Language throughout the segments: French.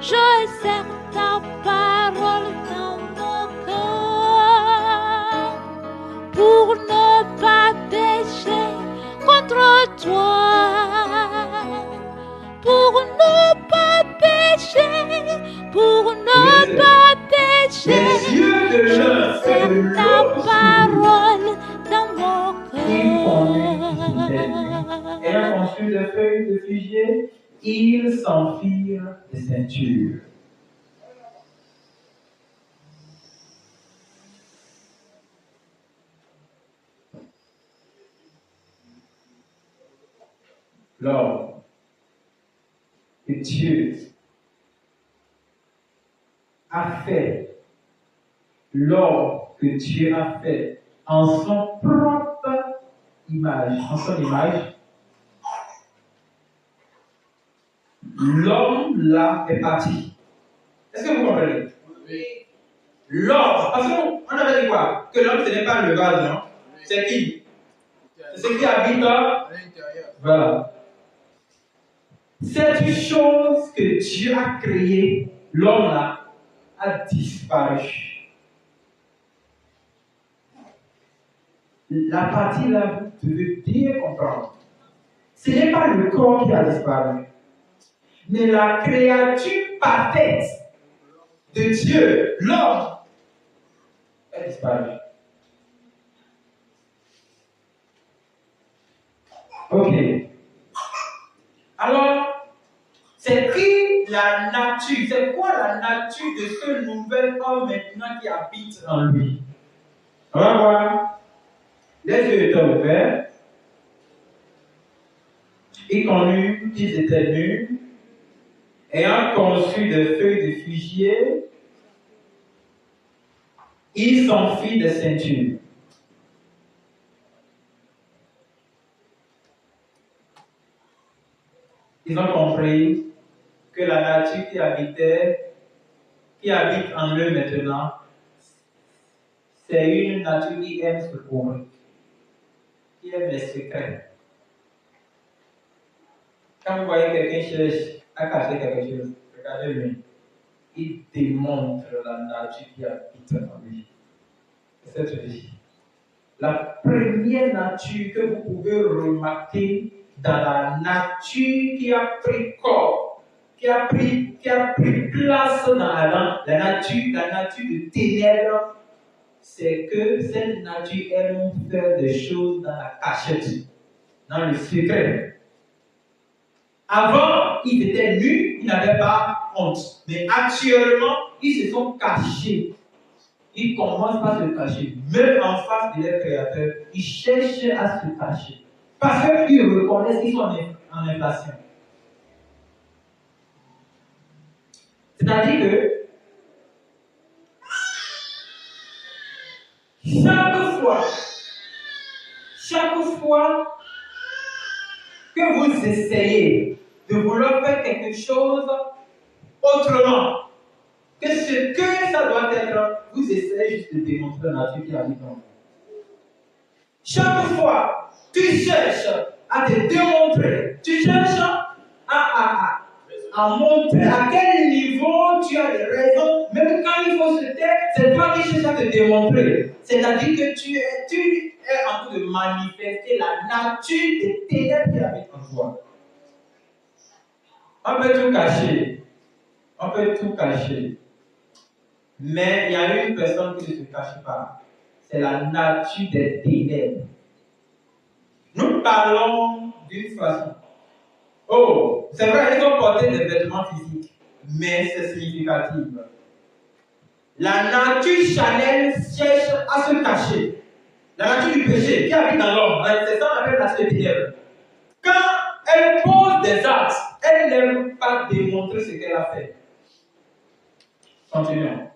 Je sers ta parole dans mon cœur pour ne pas pécher contre toi, pour ne pas pécher, pour ne pas pécher. Les yeux de Je l'un et de sers ta l'autre parole dans mon il conduit qui s'était cœur. ayant conçu de feuilles de figuier, ils s'en firent des ceintures. L'homme que Dieu a fait, l'homme que Dieu a fait en son propre image, en son image, l'homme là est parti. Est-ce que vous comprenez? Oui. L'homme, parce qu'on avait dit quoi? Que l'homme ce n'est pas le vase, non? C'est qui? C'est ce qui habite à l'intérieur. Voilà. C'est une chose que Dieu a créée, l'homme là a disparu. La partie là, vous devez bien comprendre. Ce n'est pas le corps qui a disparu, mais la créature parfaite de Dieu, l'homme, a disparu. Ok. Alors, c'est qui la nature? C'est quoi la nature de ce nouvel homme maintenant qui habite en lui? On va voir. Les yeux étaient ouverts. Ils connurent qu'ils étaient nus, ayant conçu des feuilles de figuier, ils s'en firent des ceintures. Ils ont compris que la nature qui habite en eux maintenant, c'est une nature qui aime se couvrir, qui aime les secrets. Quand vous voyez quelqu'un cherche à cacher quelque chose, regardez-le. Il démontre la nature qui habite en lui. C'est cette vie. La première nature que vous pouvez remarquer dans la nature qui a pris corps, qui a pris place dans Adam, la nature de ténèbres, c'est que cette nature aime faire des choses dans la cachette, dans le secret. Avant, ils étaient nus, ils n'avaient pas honte. Mais actuellement, ils se sont cachés. Ils commencent par se cacher. Même en face de leur créateur, ils cherchent à se cacher. Parce qu'ils reconnaissent qu'ils sont en inflation. C'est-à-dire que chaque fois que vous essayez de vouloir faire quelque chose autrement que ce que ça doit être, vous essayez juste de démontrer la nature qui habite en vous. Chaque fois, tu cherches à te démontrer, tu cherches à montrer à quel niveau tu as des raisons, même quand il faut se taire, c'est toi qui cherches à te démontrer. C'est-à-dire que tu es en train de manifester la nature des ténèbres qui habitent en toi. On peut tout cacher. On peut tout cacher. Mais il y a une personne qui ne se cache pas. C'est la nature des ténèbres. Nous parlons d'une façon. Oh, c'est vrai, ils ont porté des vêtements physiques, mais c'est significatif. La nature charnelle cherche à se cacher. La nature du péché qui habite dans l'homme, c'est ça qu'on appelle la nature des ténèbres. Quand elle pose des actes, elle n'aime pas démontrer ce qu'elle a fait. Continuons.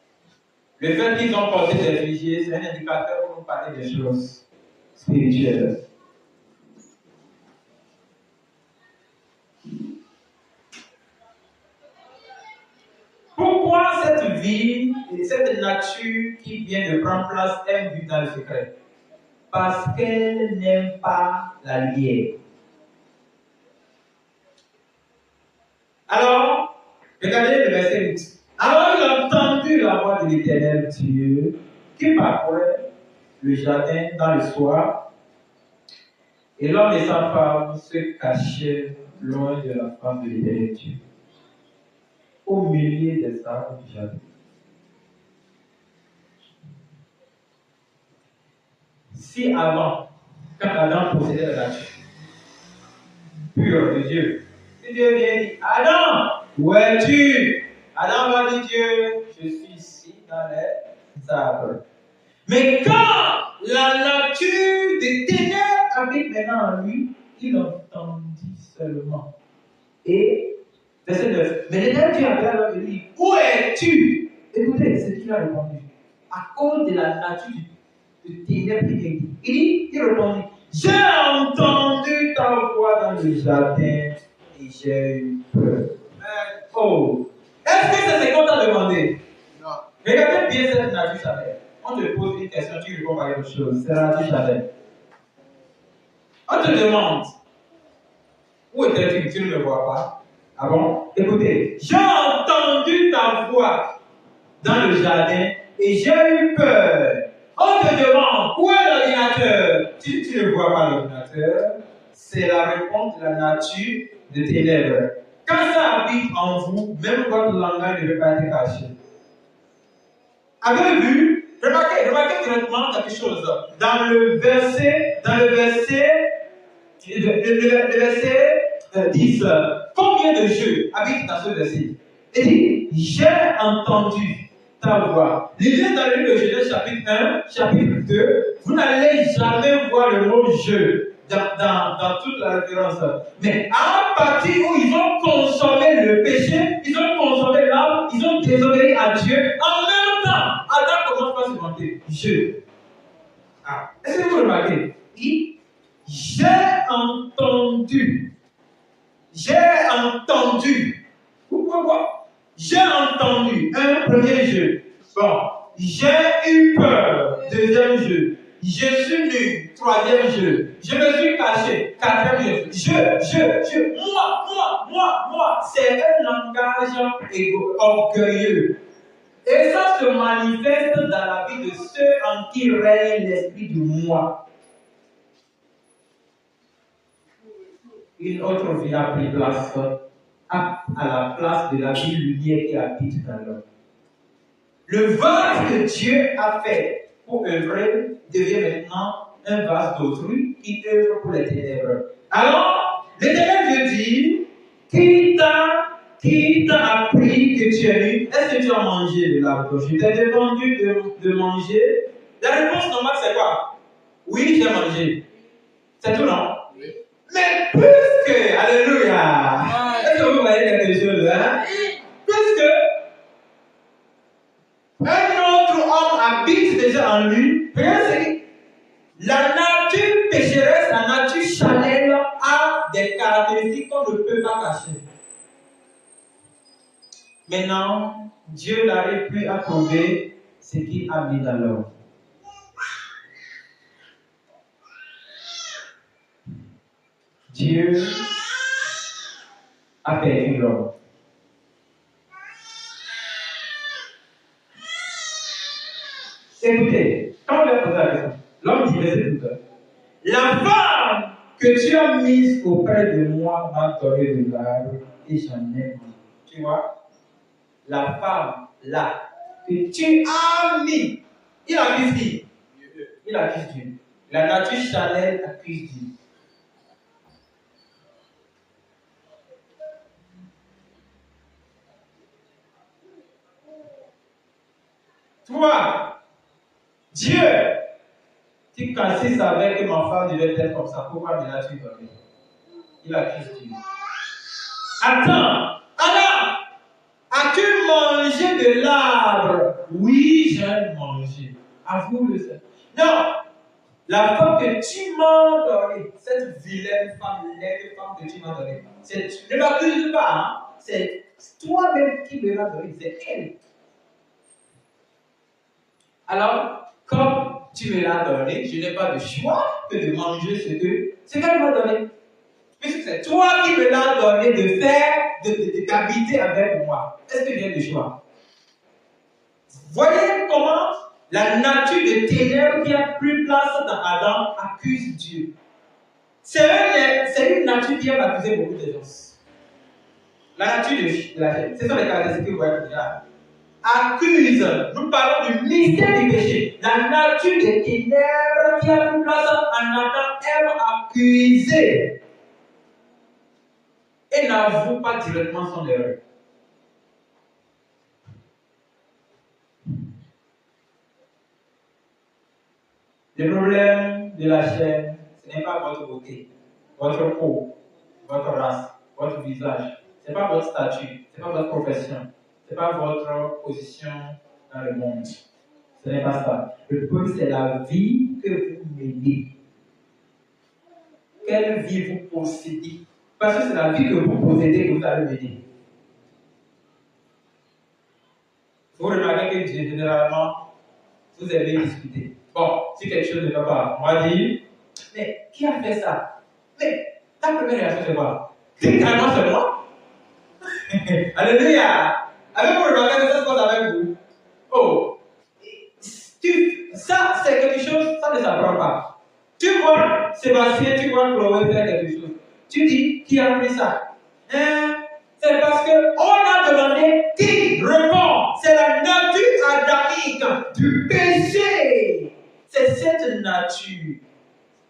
Le fait qu'ils ont porté des figuiers, c'est un indicateur pour nous parler des choses spirituelles. Pourquoi cette vie et cette nature qui vient de prendre place aime vivre dans le secret? Parce qu'elle n'aime pas la lumière. Alors, Regardez le verset 8. Alors il a entendu la voix de l'Éternel Dieu qui parcourait le jardin dans le soir, et l'homme et sa femme se cachaient loin de la femme de l'Éternel Dieu, au milieu des arbres du jardin. Si avant, quand Adam possédait la nature pure de Dieu, si Dieu vient dire Adam, où es-tu? Adam va dire Dieu, je suis ici dans les arbres. Mais quand la nature des ténèbres habite maintenant en lui, il entendit seulement. Et, verset 9, mais l'Éternel Dieu appela l'homme et dit, où es-tu? Écoutez ce qu'il a répondu. À cause de la nature de ténèbres qu'il dit. Il répondit, j'ai entendu ta voix dans le jardin et j'ai eu peur. Oh! Est-ce que c'est ce qu'on t'a demandé? Non. Regardez bien cette nature charnelle. On te pose une question, tu réponds par quelque chose. C'est la nature charnelle. On te demande, où étais-tu? Tu ne me vois pas. Ah bon? Écoutez, j'ai entendu ta voix dans le jardin et j'ai eu peur. On te demande, où est l'ordinateur? Si tu ne vois pas l'ordinateur, c'est la réponse de la nature de ténèbres. Quand ça habite en vous, même votre langage ne peut pas être caché. Avez-vous vu? Remarquez directement quelque chose. Dans le verset 10, combien de jeux habitent dans ce verset? Il dit, j'ai entendu ta voix. Lisez dans le livre de Genèse chapitre 1, chapitre 2, vous n'allez jamais voir le mot jeu dans toute la référence. Mais à partir où ils ont consommé le péché, ils ont consommé l'âme, ils ont désobéi à Dieu, en même temps, Adam commence par se vanter. Je. Ah. Est-ce que vous remarquez? J'ai entendu. J'ai entendu. Pourquoi? J'ai entendu. Un premier jeu. Bon. J'ai eu peur. Deuxième jeu. Je suis nu. Troisième jeu. Je me suis caché. Quatrième jeu. Moi. C'est un langage orgueilleux. Et ça se manifeste dans la vie de ceux en qui règne l'esprit du moi. Une autre vie a pris place à la place de la vie lumière qui habite dans l'homme. Le vase que Dieu a fait pour œuvrer devient maintenant un vase d'autrui qui œuvre pour les ténèbres. Alors, l'Éternel Dieu dit, qui t'a appris que tu es nu? Est-ce que tu as mangé de l'arbre? Je t'ai demandé de manger. La réponse normale, c'est quoi? Oui, j'ai mangé. C'est tout, non? Oui. Mais puisque, alléluia, est-ce que vous voyez quelque chose, hein? Puisque un autre homme habite déjà en lui, la nature pécheresse, la nature charnelle a des caractéristiques qu'on ne peut pas cacher. Maintenant, Dieu n'arrive plus à trouver ce qu'il a mis dans l'homme. Dieu a perdu l'homme. Écoutez, quand on lui a posé la question, l'homme dit, verset 12, la femme que tu as mise auprès de moi m'a donné de l'arbre et j'en ai mangé. Tu vois? La femme là que tu as mis, il accuse qui? Il accuse Dieu. La nature charnelle accuse Dieu. Toi, Dieu, tu quand savais que ma femme devait être comme ça, pourquoi me l'as-tu donné? Il accuse Dieu. Attends, Anna, as-tu mangé de l'arbre? Oui, j'ai mangé. Avoue-le. Non, la femme que tu m'as donnée, cette vilaine femme, laide femme que tu m'as donnée, ne m'accuse pas, hein? C'est toi-même qui me l'as donnée, c'est elle. Alors, comme tu me l'as donné, je n'ai pas de choix que de manger ce qu'elle m'a donné. Puisque c'est toi qui me l'as donné de faire, d'habiter avec moi. Est-ce que j'ai le choix? Voyez comment la nature de ténèbres qui a pris place dans Adam accuse Dieu. C'est une nature qui aime accuser beaucoup de gens. La nature de la chair, ce sont les caractéristiques que vous voyez déjà. Accuse. Nous parlons du mystère du péché. La nature des ténèbres qui a pris place en Adam aime accuser. Et n'avoue pas directement son erreur. Le problème de la chair, ce n'est pas votre beauté, votre peau, votre race, votre visage. Ce n'est pas votre statut, ce n'est pas votre profession, ce n'est pas votre position dans le monde. Ce n'est pas ça. Le problème, c'est la vie que vous menez. Quelle vie vous possédez? Parce que c'est la vie que vous possédez que vous allez mener. Vous remarquez que généralement, vous aimez discuter. Bon, si quelque chose ne va pas, on va dire, mais qui a fait ça? Mais ta première réaction, c'est quoi? Carrément, c'est moi? Alléluia! Avez-vous remarqué que ça se passe avec vous? Oh, ça, c'est quelque chose, ça ne s'apprend pas. Tu vois Sébastien, tu vois Chloé faire quelque chose. Tu dis, qui a pris ça? C'est parce qu'on a demandé qui répond. C'est la nature adamique du péché. C'est cette nature.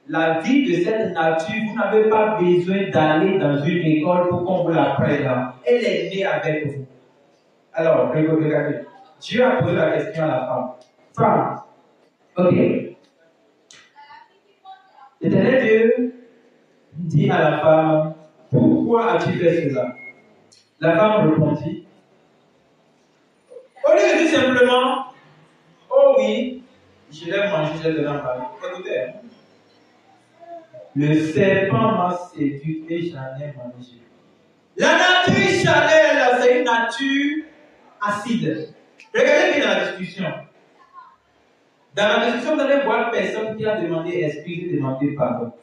La vie de cette nature, vous n'avez pas besoin d'aller dans une école pour qu'on vous l'apprenne. Elle est née avec vous. Alors, regardez. Dieu a posé la question à la femme. Femme, ok. L'Éternel Dieu dit à la femme, pourquoi as-tu fait cela? La femme répondit, au lieu de dire simplement, oh oui, je l'ai mangé, je l'ai donné en parler. Écoutez, le serpent m'a séduit et j'en ai mangé. La nature charnelle, c'est une nature acide. Regardez bien la discussion. Dans la discussion, vous allez voir personne qui a demandé excuse et demandé pardon.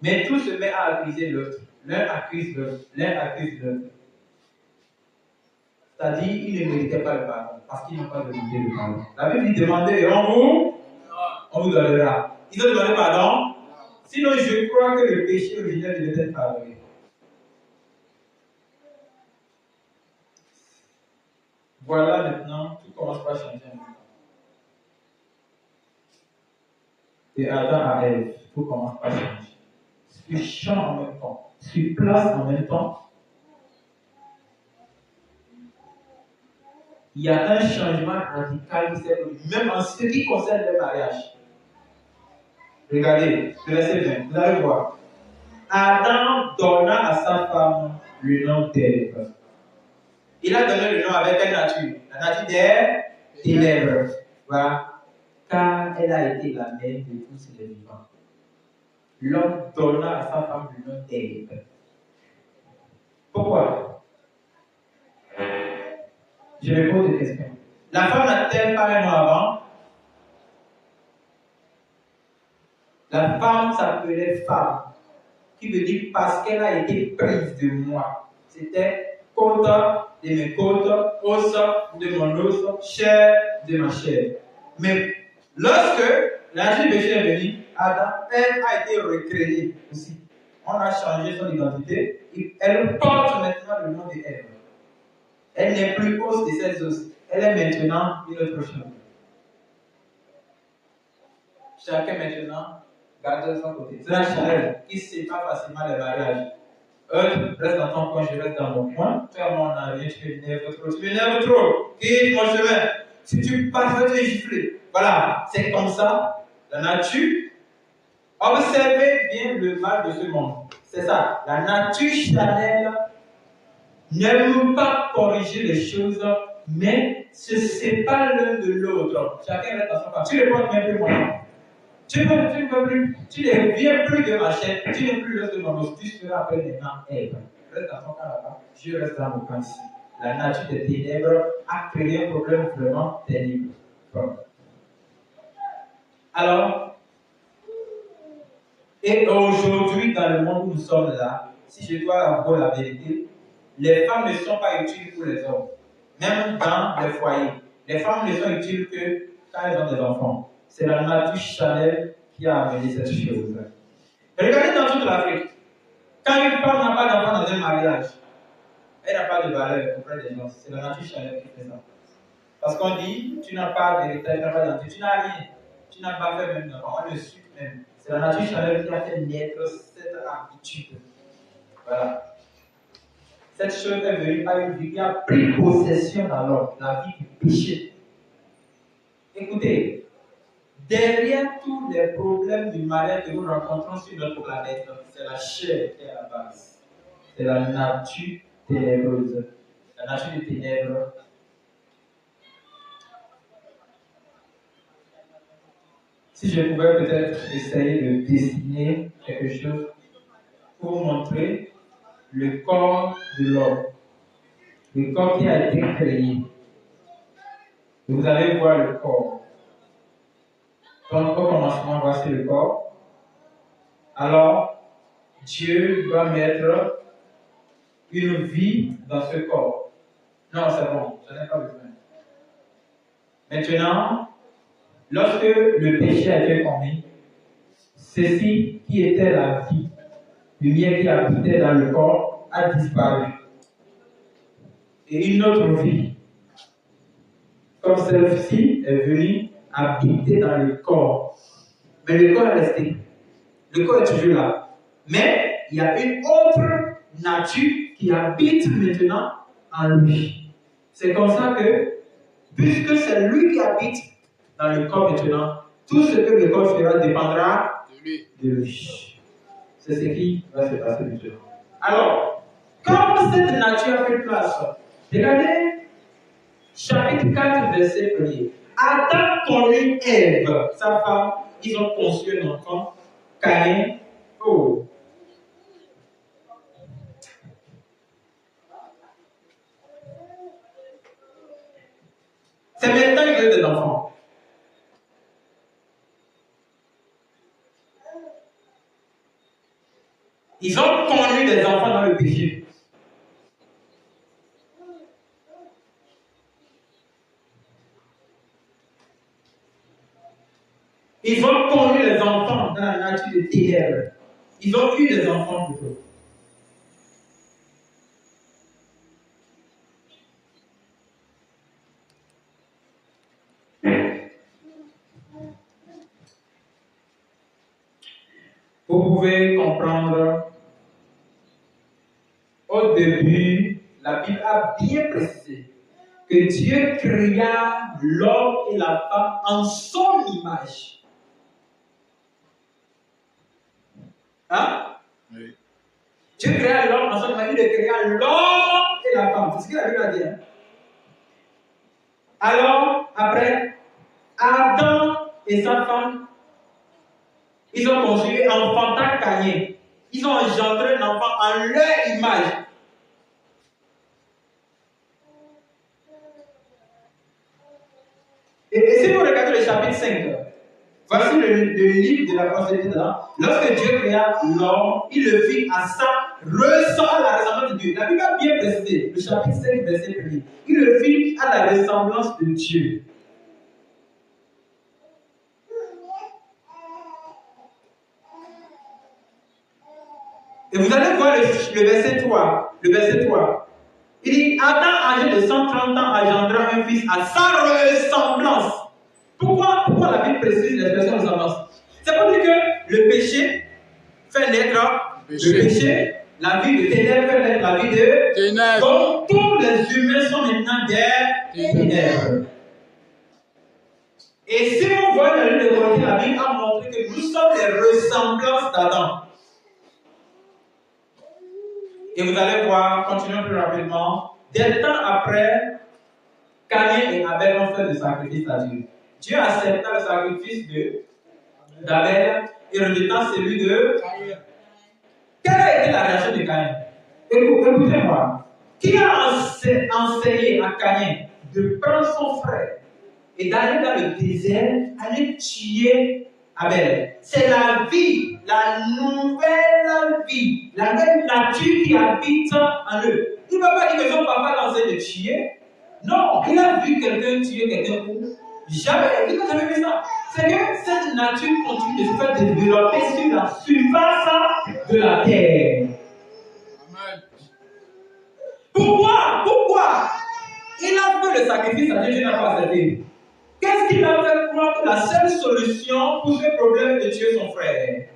Mais tout se met à accuser l'autre. L'un accuse l'autre. L'un accuse l'autre. C'est-à-dire, ils ne méritaient pas le pardon parce qu'ils n'ont pas demandé le pardon. La Bible dit demandez et on vous donnera. Ils ont demandé pardon. Sinon, je crois que le péché originel devait être pardonné. Voilà maintenant, tout commence par changer en même temps. De Adam à Ève, tout commence par changer. Sur champ en même temps, sur place en même temps. Il y a un changement radical qui s'est produit, même en ce qui concerne le mariage. Regardez, le verset 20, vous allez voir. Adam donna à sa femme le nom d'Ève. Il a donné le nom avec quelle nature? La nature des ténèbres. Voilà. Car elle a été la mère de tous les vivants. L'homme donna à sa femme le nom d'Ève. Pourquoi? Je me pose des questions. La femme n'a-t-elle pas un nom avant? La femme s'appelait femme, qui veut dire parce qu'elle a été prise de moi. C'était côte de mes côtes, os de mon os, chair de ma chair. Mais lorsque l'âge du péché est venu, Adam, elle a été recréée aussi. On a changé son identité. Et elle porte maintenant le nom d'Ève. Elle n'est plus os de ses os. Elle est maintenant une autre chose. Chacun maintenant garde de son côté. C'est la chaleur qui sépare facilement les mariages. Reste dans ton coin, je reste dans mon coin. Toi, mon arrière, tu m'énerves trop. Tu m'énerves trop. Quitte mon chemin. Si tu passes, tu es giflé. Voilà, c'est comme ça. La nature. Observez bien le mal de ce monde. C'est ça. La nature charnelle n'aime pas corriger les choses, mais se sépare l'un de l'autre. Chacun reste dans son coin. Tu ne portes même plus mon nom. Tu ne peux plus, tu ne viens plus de ma chair, tu n'es plus le de mon os, tu seras après maintenant Ève. Reste dans ton camp là-bas, je reste dans mon camp ici. La nature des ténèbres a créé un problème vraiment terrible. Bon. Alors, et aujourd'hui, dans le monde où nous sommes là, si je dois avoir la vérité, les femmes ne sont pas utiles pour les hommes. Même dans les foyers. Les femmes ne sont utiles que quand elles ont des enfants. C'est la nature charnelle qui a amené cette chose. Regardez dans toute l'Afrique. Quand une femme n'a pas d'enfant dans un mariage, elle n'a pas de valeur auprès des gens. C'est la nature charnelle qui fait ça. Parce qu'on dit, tu n'as pas d'héritage, tu n'as pas d'identité, tu n'as rien. Tu n'as pas fait même d'enfant, on le suit même. C'est la nature charnelle qui a fait naître cette habitude. Voilà. Cette chose est venue par une vie qui a pris possession dans l'homme, la vie du péché. Écoutez, derrière tous les problèmes du malheur que nous rencontrons sur notre planète, c'est la chair qui est à la base. C'est la nature ténébreuse. La nature des ténèbres. Si je pouvais peut-être essayer de dessiner quelque chose pour vous montrer le corps de l'homme, le corps qui a été créé. Vous allez voir le corps. Donc, au commencement, voici le corps. Alors, Dieu doit mettre une vie dans ce corps. Non, c'est bon, je n'ai pas besoin. Maintenant, lorsque le péché a été commis, ceci qui était la vie, lumière qui habitait dans le corps, a disparu. Et une autre vie, comme celle-ci, est venue habiter dans le corps. Mais le corps est resté. Le corps est toujours là. Mais il y a une autre nature qui habite maintenant en lui. C'est comme ça que, puisque c'est lui qui habite dans le corps maintenant, tout ce que le corps fera dépendra de lui. C'est ce qui va se passer maintenant. Alors, comme cette nature a pris place, regardez chapitre 4, verset 1er. Adam connut Ève, sa femme, ils ont conçu un enfant, Caïn. Oh! C'est maintenant qu'ils ont des enfants. Ils ont connu des enfants dans le péché. Ils ont connu les enfants dans la nature des ténèbres. Ils ont eu des enfants plutôt. Vous pouvez comprendre, au début, la Bible a bien précisé que Dieu créa l'homme et la femme en son image. Hein? Oui. Dieu créa l'homme en son image, il créa l'homme et la femme. C'est ce que la Bible a dit. Hein? Alors, après, Adam et sa femme, ils ont conçu un enfant Caïn. Ils ont engendré un enfant en leur image. Et si vous regardez le chapitre 5, voici le livre de la prospérité d'Adam. Lorsque Dieu créa l'homme, il le fit à la ressemblance de Dieu. La Bible a bien précisé, le chapitre 5, verset 1er. Il le fit à la ressemblance de Dieu. Et vous allez voir le verset 3. Le verset 3. Il dit, Adam, âgé de 130 ans, engendra un fils à sa ressemblance. Pourquoi la Bible précise l'expression ressemblance? C'est pour dire que le péché fait naître le péché, la vie de ténèbres fait naître la vie de ténèbres. Donc tous les humains sont maintenant des ténèbres. Et si on voit dans le livre de Corinthiens, la Bible a montré que nous sommes les ressemblances d'Adam. Et vous allez voir, continuons plus rapidement, des temps après, Caïn et Abel ont fait le sacrifice à Dieu. Dieu accepta le sacrifice d'Abel et rejeta celui de Caïn. Quelle a été la réaction de Caïn? Écoutez-moi. Qui a enseigné à Caïn de prendre son frère et d'aller dans le désert, aller tuer Abel. C'est la vie, la nouvelle vie, la nouvelle nature qui habite en eux. Il ne va pas dire que son papa l'a enseigné de tuer. Non, il a vu quelqu'un tuer quelqu'un pour jamais. Il n'a jamais vu ça. C'est que cette nature continue de se faire développer sur la surface de la terre. Amen. Pourquoi il a fait le sacrifice à Dieu, Dieu n'a pas accepté. Qu'est-ce qui m'a fait croire que la seule solution pour ce problème de tuer son frère?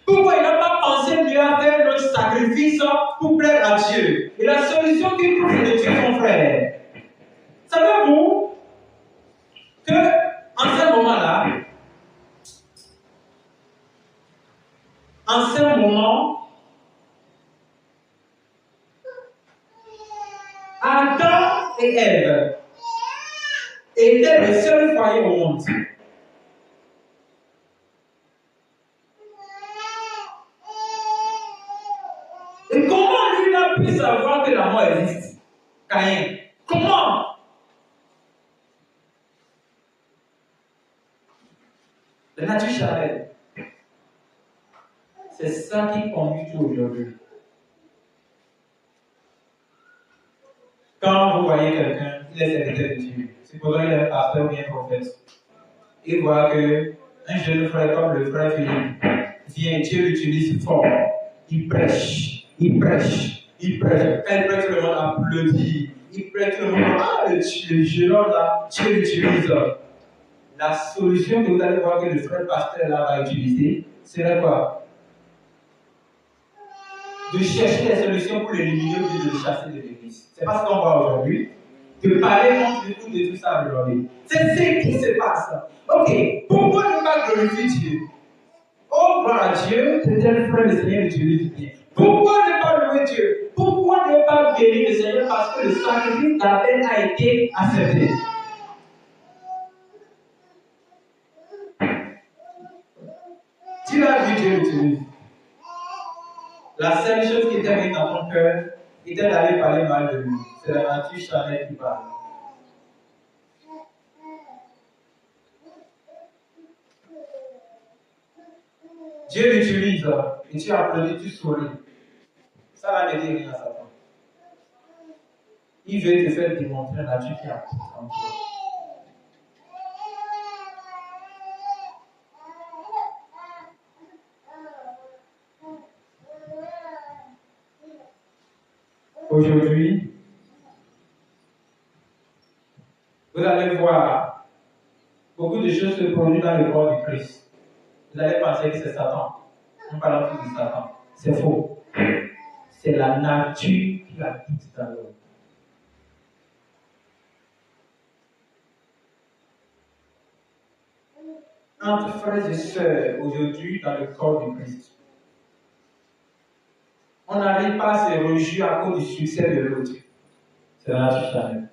Pourquoi il n'a pas pensé mieux à faire notre sacrifice pour plaire à Dieu? Et la solution qu'il trouve, c'est de tuer son frère. Savez-vous que en ce moment, Adam et Ève étaient les seuls foyers au monde. Et comment lui a pu savoir que la mort existe? Caïn. Comment? La nature charnelle. C'est ça qui conduit tout aujourd'hui. Quand vous voyez quelqu'un, il est serviteur de Dieu, supposons qu'il est un pasteur ou bien prophète, il voit qu'un jeune frère comme le frère Philippe vient, Dieu l'utilise fort, il prêche, il prêche, il prêche. Quand il prêche, le monde applaudit, il prêche, le monde, le jeune homme là, Dieu l'utilise. La solution que vous allez voir que le frère pasteur là va utiliser, c'est quoi? De chercher des solutions pour l'éliminer ou de le chasser de l'église. C'est pas ce qu'on voit aujourd'hui. De parler contre de tout ça aujourd'hui. C'est ce qui se passe. Ok, pourquoi ne pas glorifier Dieu? Oh, gloire à Dieu, c'est tel frère le Seigneur utilise bien. Pourquoi ne pas louer Dieu? Pourquoi ne pas bénir le Seigneur? Parce que le sacrifice d'Abel a été accepté. Tu l'as vu, Dieu l'utilise. La seule chose qui était mise dans ton cœur était d'aller parler mal de lui. C'est la nature charnelle qui parle. Dieu l'utilise et tu applaudis, tu souris. Ça va ne dire rien à Satan. Il veut te faire démontrer la nature qui habite en toi. Aujourd'hui, vous allez voir beaucoup de choses se produisent dans le corps du Christ. Vous allez penser que c'est Satan. On parle plus de Satan. C'est faux. C'est la nature qui habite dans l'homme. Entre frères et sœurs, aujourd'hui, dans le corps du Christ, on n'arrive pas à se réjouir à cause du succès de l'autre. C'est la nature charnelle.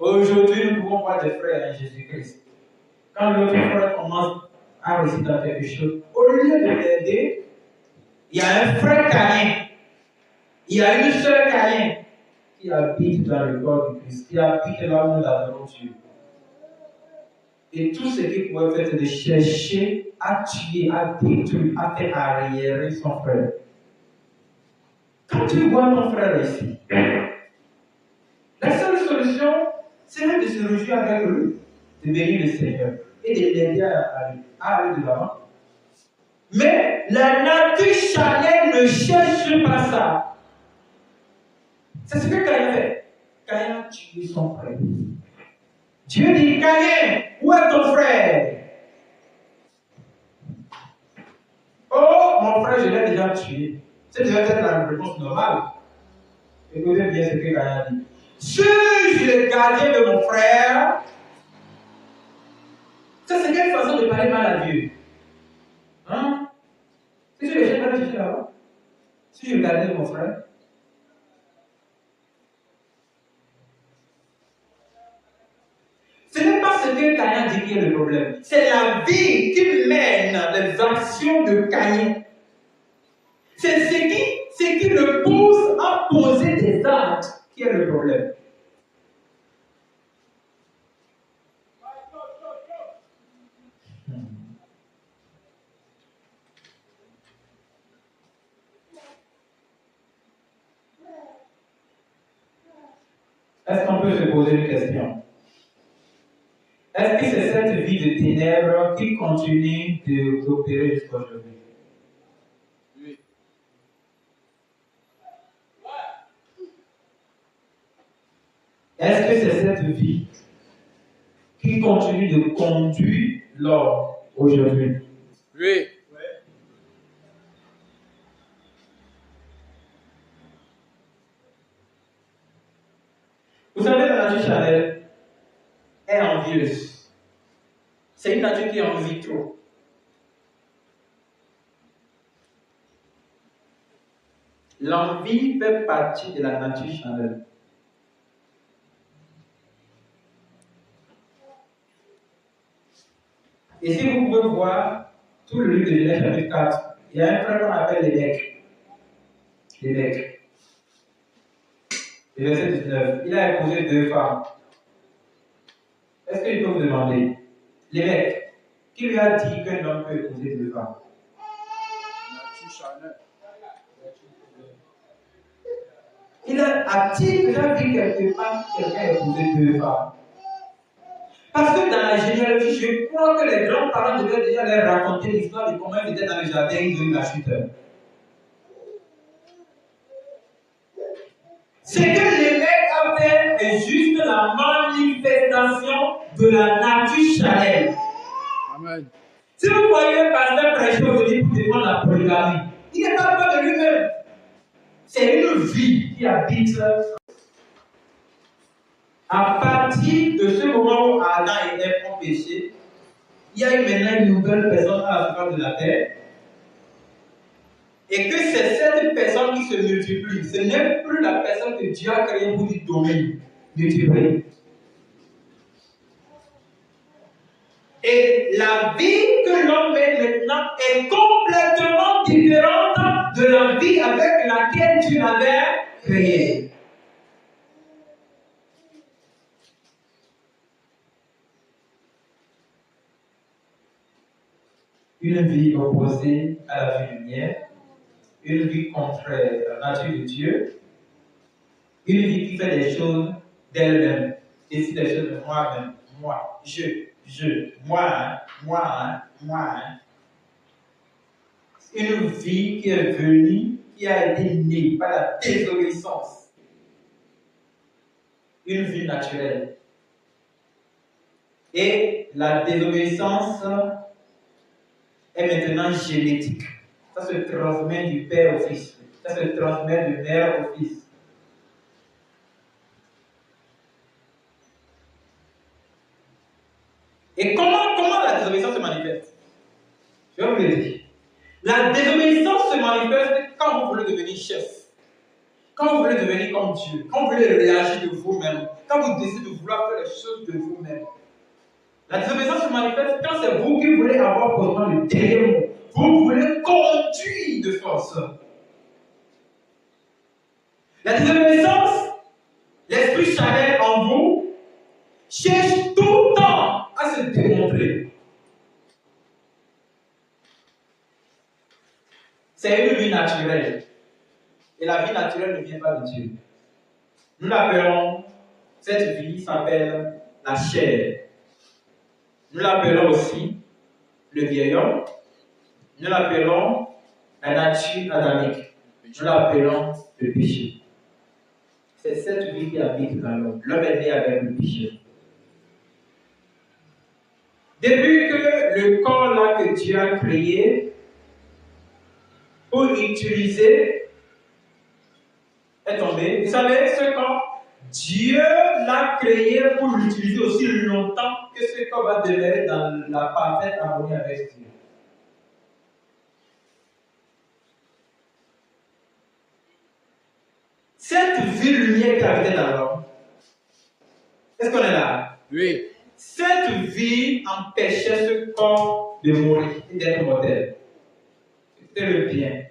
Aujourd'hui, nous pouvons voir des frères en Jésus-Christ. Quand l'autre frère commence à réussir dans quelque chose, au lieu de l'aider, il y a un frère Caïn, il y a une sœur Caïn qui habite dans le corps du Christ, qui habite là où nous adorons Dieu. Et tout ce qu'il pouvait faire, c'est de chercher à tuer, à détruire, à faire arriérer son frère. Quand tu vois ton frère ici, la seule solution, c'est de se réjouir avec lui, de bénir le Seigneur et de l'aider à aller de l'avant. Mais la nature charnelle ne cherche pas ça. C'est ce que Caïn fait. Caïn a tué son frère. Dieu dit, Caïn, où est ton frère? Oh, mon frère, je l'ai déjà tué. C'est déjà peut-être la réponse normale. Écoutez bien ce que Caïn a dit. Suis-je le gardien de mon frère? Ça, c'est quelle façon de parler mal à Dieu? Hein? Si je les jette là-bas, si je gardais mon frère, ce n'est pas ce que Caïn dit qui est le problème. C'est la vie qui mène les actions de Caïn. C'est ce qui le pousse à poser des actes qui est le problème. Est-ce qu'on peut se poser une question? Est-ce que c'est cette vie de ténèbres qui continue d'opérer jusqu'à aujourd'hui? Oui. Est-ce que c'est cette vie qui continue de conduire l'homme aujourd'hui? Oui. Vous savez, la nature charnelle est envieuse. C'est une nature qui envie trop. L'envie fait partie de la nature charnelle. Et si vous pouvez voir tout le livre de Genèse chapitre 4, il y a un frère qu'on appelle Lémec. Lémec. Le verset 19. Il a épousé 2 femmes. Est-ce que je peux vous demander, Lémec, qui lui a dit qu'un homme peut épouser 2 femmes? Nature charnelle. A-t-il déjà vu quelque part quelqu'un épouser 2 femmes? Parce que dans la généalogie, je crois que les grands-parents devaient déjà leur raconter l'histoire de comment ils étaient dans le jardin, ils ont eu la chute. Ce que les mecs a fait est juste la manifestation de la nature charnelle. Amen. Si vous voyez un pasteur prêcher aujourd'hui pour défendre la polygamie, il n'est pas peur de lui-même. C'est une vie qui habite. À partir de ce moment où Adam et Ève ont péché, il y a eu maintenant une nouvelle personne à la surface de la terre. Et que c'est cette personne qui se multiplie. Ce n'est plus la personne que Dieu a créée pour du domaine multiplié. Et la vie que l'homme mène maintenant est complètement différente de la vie avec laquelle Dieu l'avait créé. Une vie opposée à la vie lumière, une vie contraire à la nature de Dieu, une vie qui fait des choses d'elle-même, décide des choses de moi-même, moi, moi. Une vie qui est venue, qui a été née par la désobéissance. Une vie naturelle. Et la désobéissance est maintenant génétique. Ça se transmet du père au fils. Ça se transmet de mère au fils. Et comment la désobéissance se manifeste? Je vais vous le dire. La désobéissance se manifeste quand vous voulez devenir chef. Quand vous voulez devenir comme Dieu. Quand vous voulez réagir de vous-même. Quand vous décidez de vouloir faire les choses de vous-même. La désobéissance se manifeste quand c'est vous qui voulez avoir forcément le dernier mot. Vous voulez conduire de force. La désobéissance, l'esprit charnel en vous, cherche tout le temps à se démontrer. C'est une vie naturelle. Et la vie naturelle ne vient pas de Dieu. Nous l'appelons, cette vie s'appelle la chair. Nous l'appelons aussi le vieil homme. Nous l'appelons la nature adamique. Nous l'appelons le péché. C'est cette vie qui habite dans l'homme. L'homme est né avec le péché. Depuis que le corps là que Dieu a créé pour utiliser est tombé, vous savez, ce corps, Dieu l'a créé pour l'utiliser aussi longtemps que ce corps va demeurer dans la parfaite harmonie avec Dieu. Cette vie lumière qui habitait dans l'homme, est-ce qu'on est là? Oui. Cette vie empêchait ce corps de mourir et d'être mortel. C'était le bien.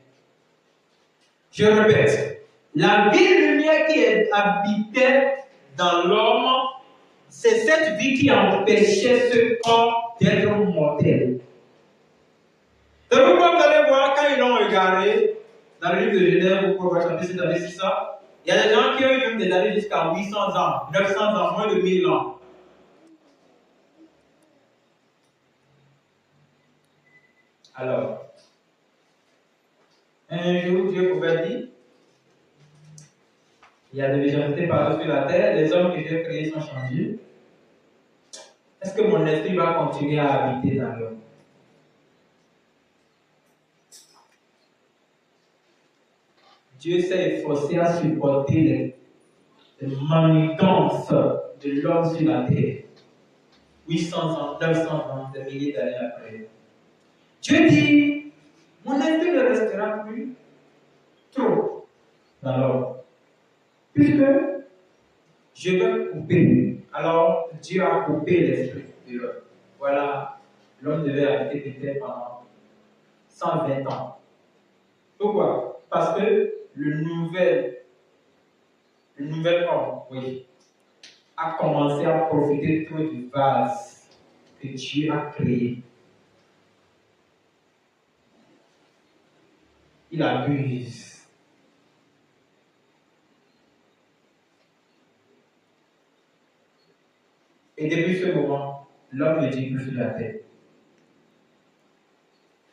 Je répète, la vie lumière qui habitait dans l'homme, c'est cette vie qui empêchait ce corps d'être mortel. C'est pourquoi vous allez voir quand ils l'ont regardé, dans le livre de Genèse, vous pouvez chanter cette année, c'est ça. Il y a des gens qui ont eu même des années jusqu'à 800 ans, 900 ans, moins de 1000 ans. Alors, un jour, Dieu pouvait dire, il y a de légèreté partout sur la terre, les hommes que Dieu a créés sont changés. Est-ce que mon esprit va continuer à habiter dans l'homme? Dieu s'est efforcé à supporter les manigances de l'homme sur la terre. 800 ans, 900 ans, des milliers d'années après. Dieu dit, mon esprit ne restera plus trop dans l'homme. Puisque je vais couper. Alors Dieu a coupé l'esprit de l'homme. Voilà, l'homme devait habiter peut-être pendant 120 ans. Pourquoi? Parce que le nouvel homme, oui, a commencé à profiter trop du vase que Dieu a créé. Il abuse. Et depuis ce moment, l'homme ne dit plus sur la terre.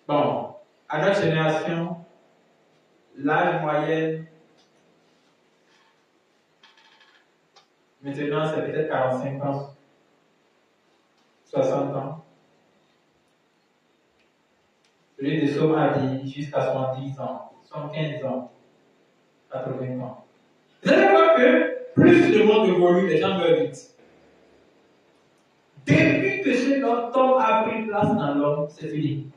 Bon, à notre génération, l'âge moyen, maintenant c'est peut-être 45 ans, 60 ans. Celui de Somme a dit jusqu'à 70 ans, 75 ans, 80 ans. Vous allez voir que plus le monde évolue, les gens meurent vite. Depuis que ce homme a pris place dans l'homme, c'est fini.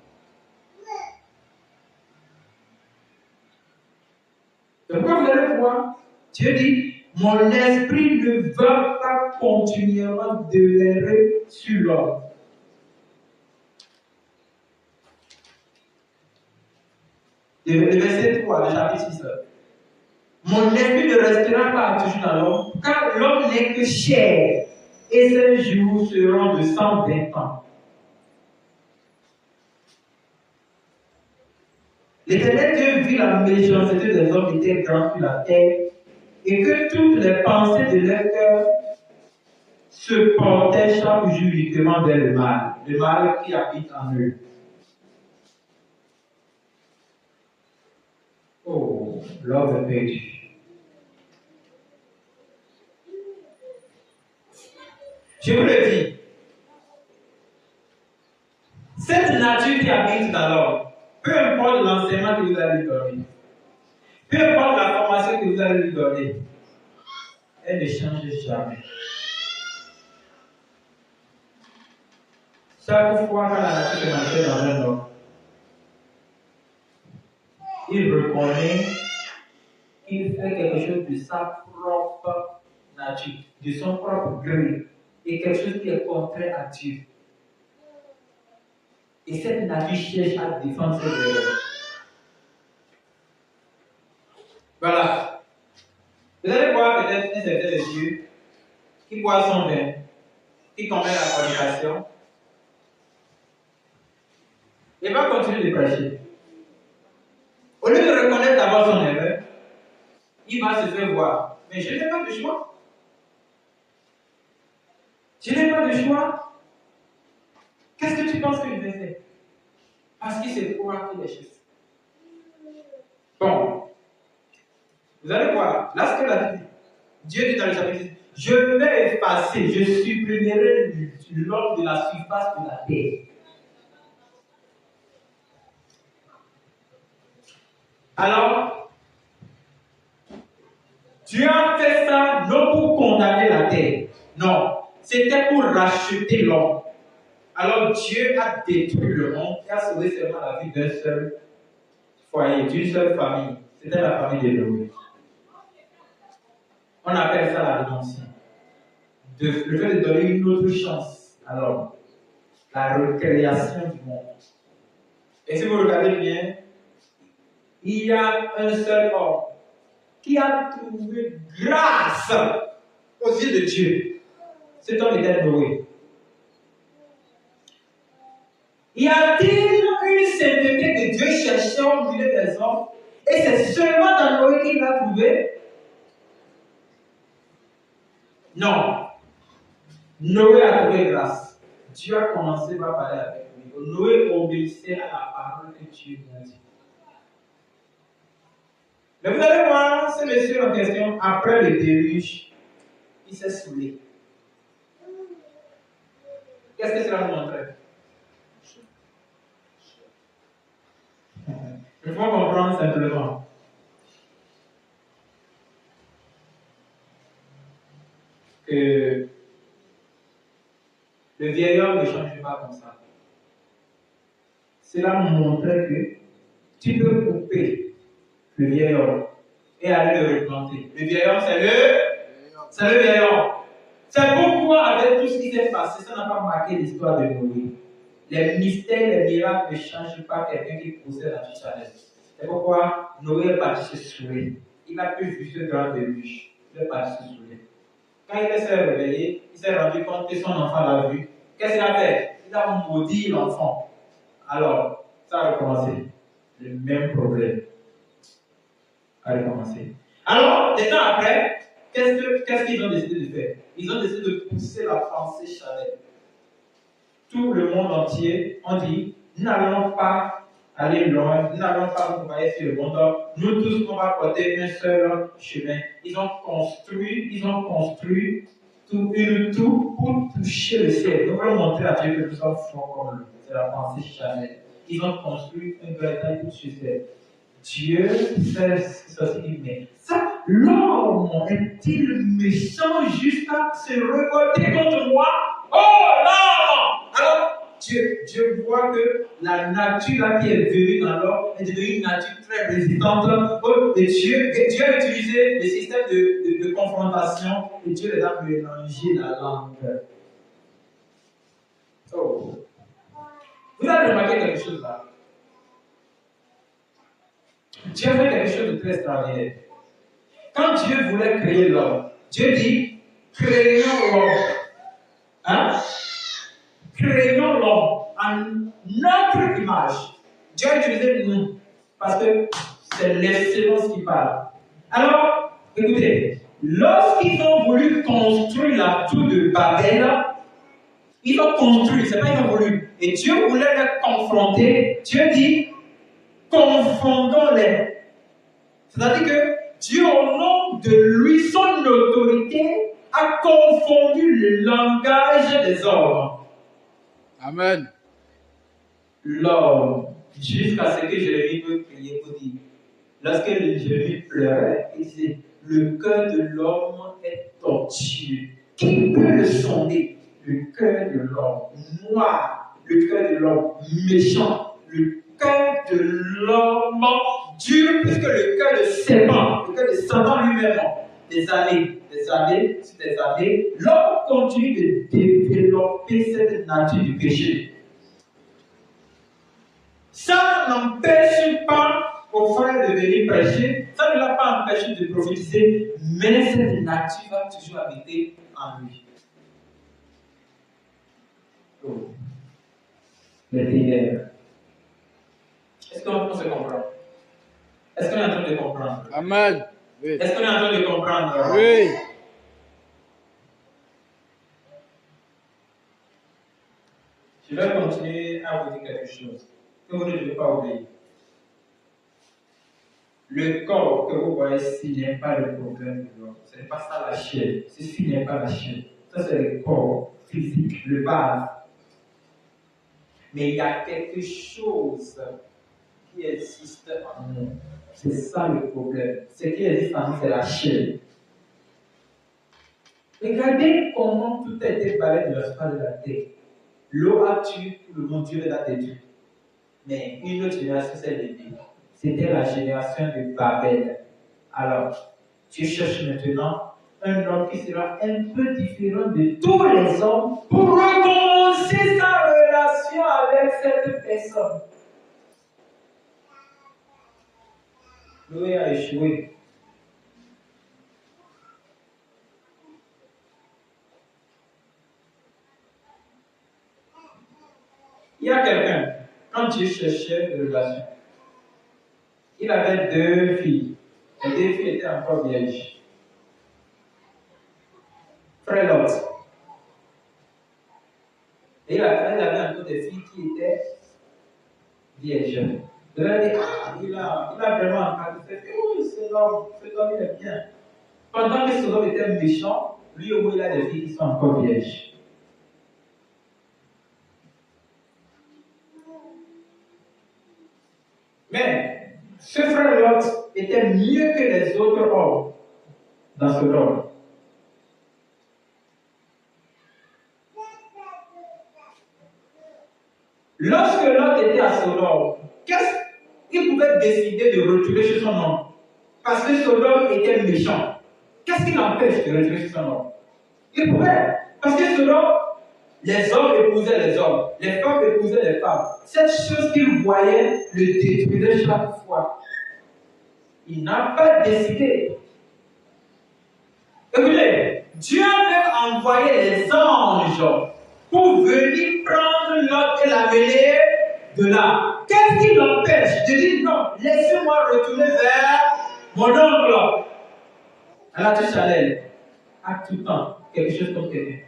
Donc, quand vous allez voir, Dieu dit, mon esprit ne va pas continuellement demeurer sur l'homme. Le verset 3, le chapitre 6. Mon esprit ne restera pas toujours dans l'homme, car l'homme n'est que chair, et ses jours seront de 120 ans. L'Éternel Dieu vit la méchanceté des hommes qui étaient grands sur la terre, et que toutes les pensées de leur cœur se portaient chaque jour uniquement vers le mal qui habite en eux. Oh, l'homme est perdu. Je vous le dis, cette nature qui habite dans l'homme, peu importe l'enseignement que vous allez lui donner, peu importe la formation que vous allez lui donner, elle ne change jamais. Chaque fois que la nature se manifeste dans un homme, il reconnaît qu'il fait quelque chose de sa propre nature, de son propre gré, et quelque chose qui est contraire à Dieu. Et cette nature cherche à défendre ses erreurs. Voilà. Vous allez voir peut-être un certain de Dieu qui boit son vin, qui commet la fornication, et va continuer de prêcher. Au lieu de reconnaître d'abord son erreur, il va se faire voir. Mais je n'ai pas de choix. Je n'ai pas de choix. Qu'est-ce que tu penses que je vais faire? Parce qu'il se croit qu'il est juste. Bon. Vous allez voir, là ce que la Dieu dit dans le chapitre 6, je vais effacer, je supprimerai l'homme de la surface de la terre. Alors, Dieu a fait ça non pour condamner la terre, non, c'était pour racheter l'homme. Alors Dieu a détruit le monde et a sauvé seulement la vie d'un seul foyer, d'une seule famille. C'était la famille de Noé. On appelle ça la rédemption. Le fait de donner une autre chance à l'homme. La recréation du monde. Et si vous regardez bien, il y a un seul homme qui a trouvé grâce aux yeux de Dieu. Cet homme était Noé. Y a-t-il une sainteté que Dieu cherchait au milieu des hommes? Et c'est seulement dans Noé qu'il l'a trouvé? Non. Noé a trouvé grâce. Dieu a commencé par parler avec lui. Noé obéissait à la parole que Dieu lui a dit. Mais vous allez voir, ce monsieur en question, après le déluge, il s'est saoulé. Qu'est-ce que cela nous montrait? Il faut comprendre simplement que le vieil homme ne change pas comme ça. Cela montrait que tu peux couper le vieil homme et aller le replanter. Le vieil homme, c'est le vieil homme. C'est pourquoi, avec tout ce qui s'est passé, ça n'a pas marqué l'histoire de Noé. Les mystères, les miracles ne changent pas quelqu'un qui possède la challenge. C'est pourquoi Noé est parti se saouler. Il n'a plus vu ce grand déluge. Il est parti se saouler. Quand il s'est réveillé, il s'est rendu compte que son enfant l'a vu. Qu'est-ce qu'il a fait? Il a maudit l'enfant. Alors, ça a recommencé. Le même problème a recommencé. Alors, des temps après, qu'est-ce qu'ils ont décidé de faire? Ils ont décidé de pousser la pensée charnelle. Tout le monde entier ont dit, nous n'allons pas aller loin, nous n'allons pas nous envoyer sur le monde, nous tous on va porter un seul chemin. Ils ont construit une tour pour toucher le ciel. Nous voulons montrer à Dieu que nous sommes forts comme lui. C'est la pensée charnelle. Ils ont construit un véritable pour toucher le ciel. Dieu fait ceci, mais ça, l'homme est-il méchant jusqu'à se révolter contre moi? Oh non! Alors, Dieu voit que la nature là qui est venue dans l'homme est devenue une nature très résistante. Et Dieu a utilisé les systèmes de confrontation et Dieu les a mélangés la langue. Oh. Vous avez remarqué quelque chose là? Dieu fait quelque chose de très extraordinaire. Quand Dieu voulait créer l'homme, Dieu dit, créons l'homme. Hein? Créons l'homme en notre image. Dieu a utilisé nous, parce que c'est l'excellence qui parle. Alors, écoutez, lorsqu'ils ont voulu construire la tour de Babel, ils ont construit, c'est pas qu'ils ont voulu. Et Dieu voulait les confronter. Dieu dit, confondons-les. C'est-à-dire que Dieu, au nom de lui, son autorité, a confondu le langage des hommes. Amen. L'homme, jusqu'à ce que Jérémie peut crier pour dire. Lorsque Jérémie pleurait, il disait, le cœur de l'homme est tortueux. Qui peut le sonder? Le cœur de l'homme noir, le cœur de l'homme méchant, le cœur de l'homme dur, puisque le cœur de serpent, le cœur de Satan lui-même, des années, l'homme continue de développer cette nature du péché. Ça n'empêche pas aux frères de venir prêcher, ça ne l'a pas empêché de prophétiser, mais cette nature va toujours habiter en lui. Oh. Les ténèbres. Est-ce qu'on se comprend? Est-ce qu'on est en train de comprendre? Amen. Oui. Est-ce qu'on est en train de comprendre? Oui. Je vais continuer à vous dire quelque chose que vous ne devez pas oublier. Le corps que vous voyez ici n'est pas le problème de l'homme. Ce n'est pas ça la chair. Ceci n'est pas la chair. Ça, c'est le corps physique, le base. Mais il y a quelque chose qui existe en nous. C'est ça le problème. Ce qui existe en nous, c'est la chair. Regardez comment tout a été balayé de la surface de la terre. L'eau a tué tout le monde, Dieu les a détruits. Mais une autre génération s'est levée. C'était la génération de Babel. Alors, Dieu cherche maintenant un homme qui sera un peu différent de tous les hommes pour recommencer sa relation avec cette personne. Noé a échoué. Il y a quelqu'un, quand Dieu cherchait une relation, il avait 2 filles. Les 2 filles étaient encore vierges. Frère frère Lot. Et il avait encore des filles qui étaient vierges. Il a dit, il a vraiment encadré. Oui, cet homme, il est bien. Pendant que cet homme était méchant, lui au moins il a des filles qui sont encore vierges. Mais ce frère Lot était mieux que les autres hommes dans ce monde. Lorsque Lot était à Sodome, qu'est-ce qu'il pouvait décider de retourner chez son homme? Parce que Sodome était méchant. Qu'est-ce qui l'empêche de retourner chez son homme? Il pouvait. Parce que Sodome, les hommes épousaient les hommes, les femmes épousaient les femmes. Cette chose qu'il voyait le détruisait chaque fois. Il n'a pas décidé. Écoutez, Dieu a même envoyé les anges pour venir prendre Lot et l'amener de là. Qu'est-ce qui l'empêche de dire non, laissez-moi retourner vers mon oncle? Alors tu Chanel, à tout temps, quelque chose comme quelqu'un,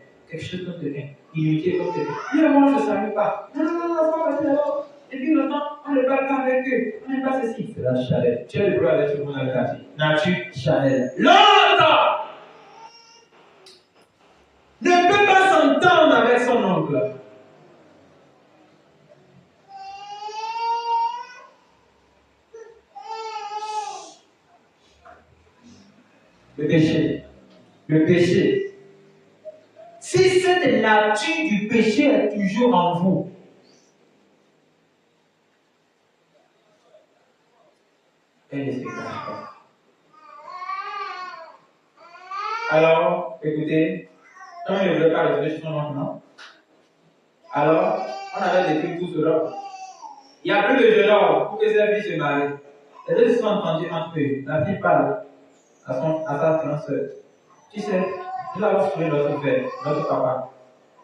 inutile comme quelqu'un. Dis moi je ne savais pas. Non, pas passer là-bas. Et puis maintenant, on ne parle pas avec eux, on n'est pas ceci. C'est la Chanel. Tu as le droit avec tout le monde dans le quartier. Nature Chanel. L'autre ne peut pas s'entendre avec son oncle. Le péché. Le péché. Si cette nature du péché est toujours en vous, elle ne se cache pas. Alors, écoutez, quand il ne voulait pas retourner chez son oncle, non? Alors, on avait détruit tout cela. Il n'y a plus de jeune homme pour que ses filles se marient. Les deux se sont entendus entre eux. La fille parle à sa grande soeur. Tu sais, nous avons trouvé notre père, notre papa.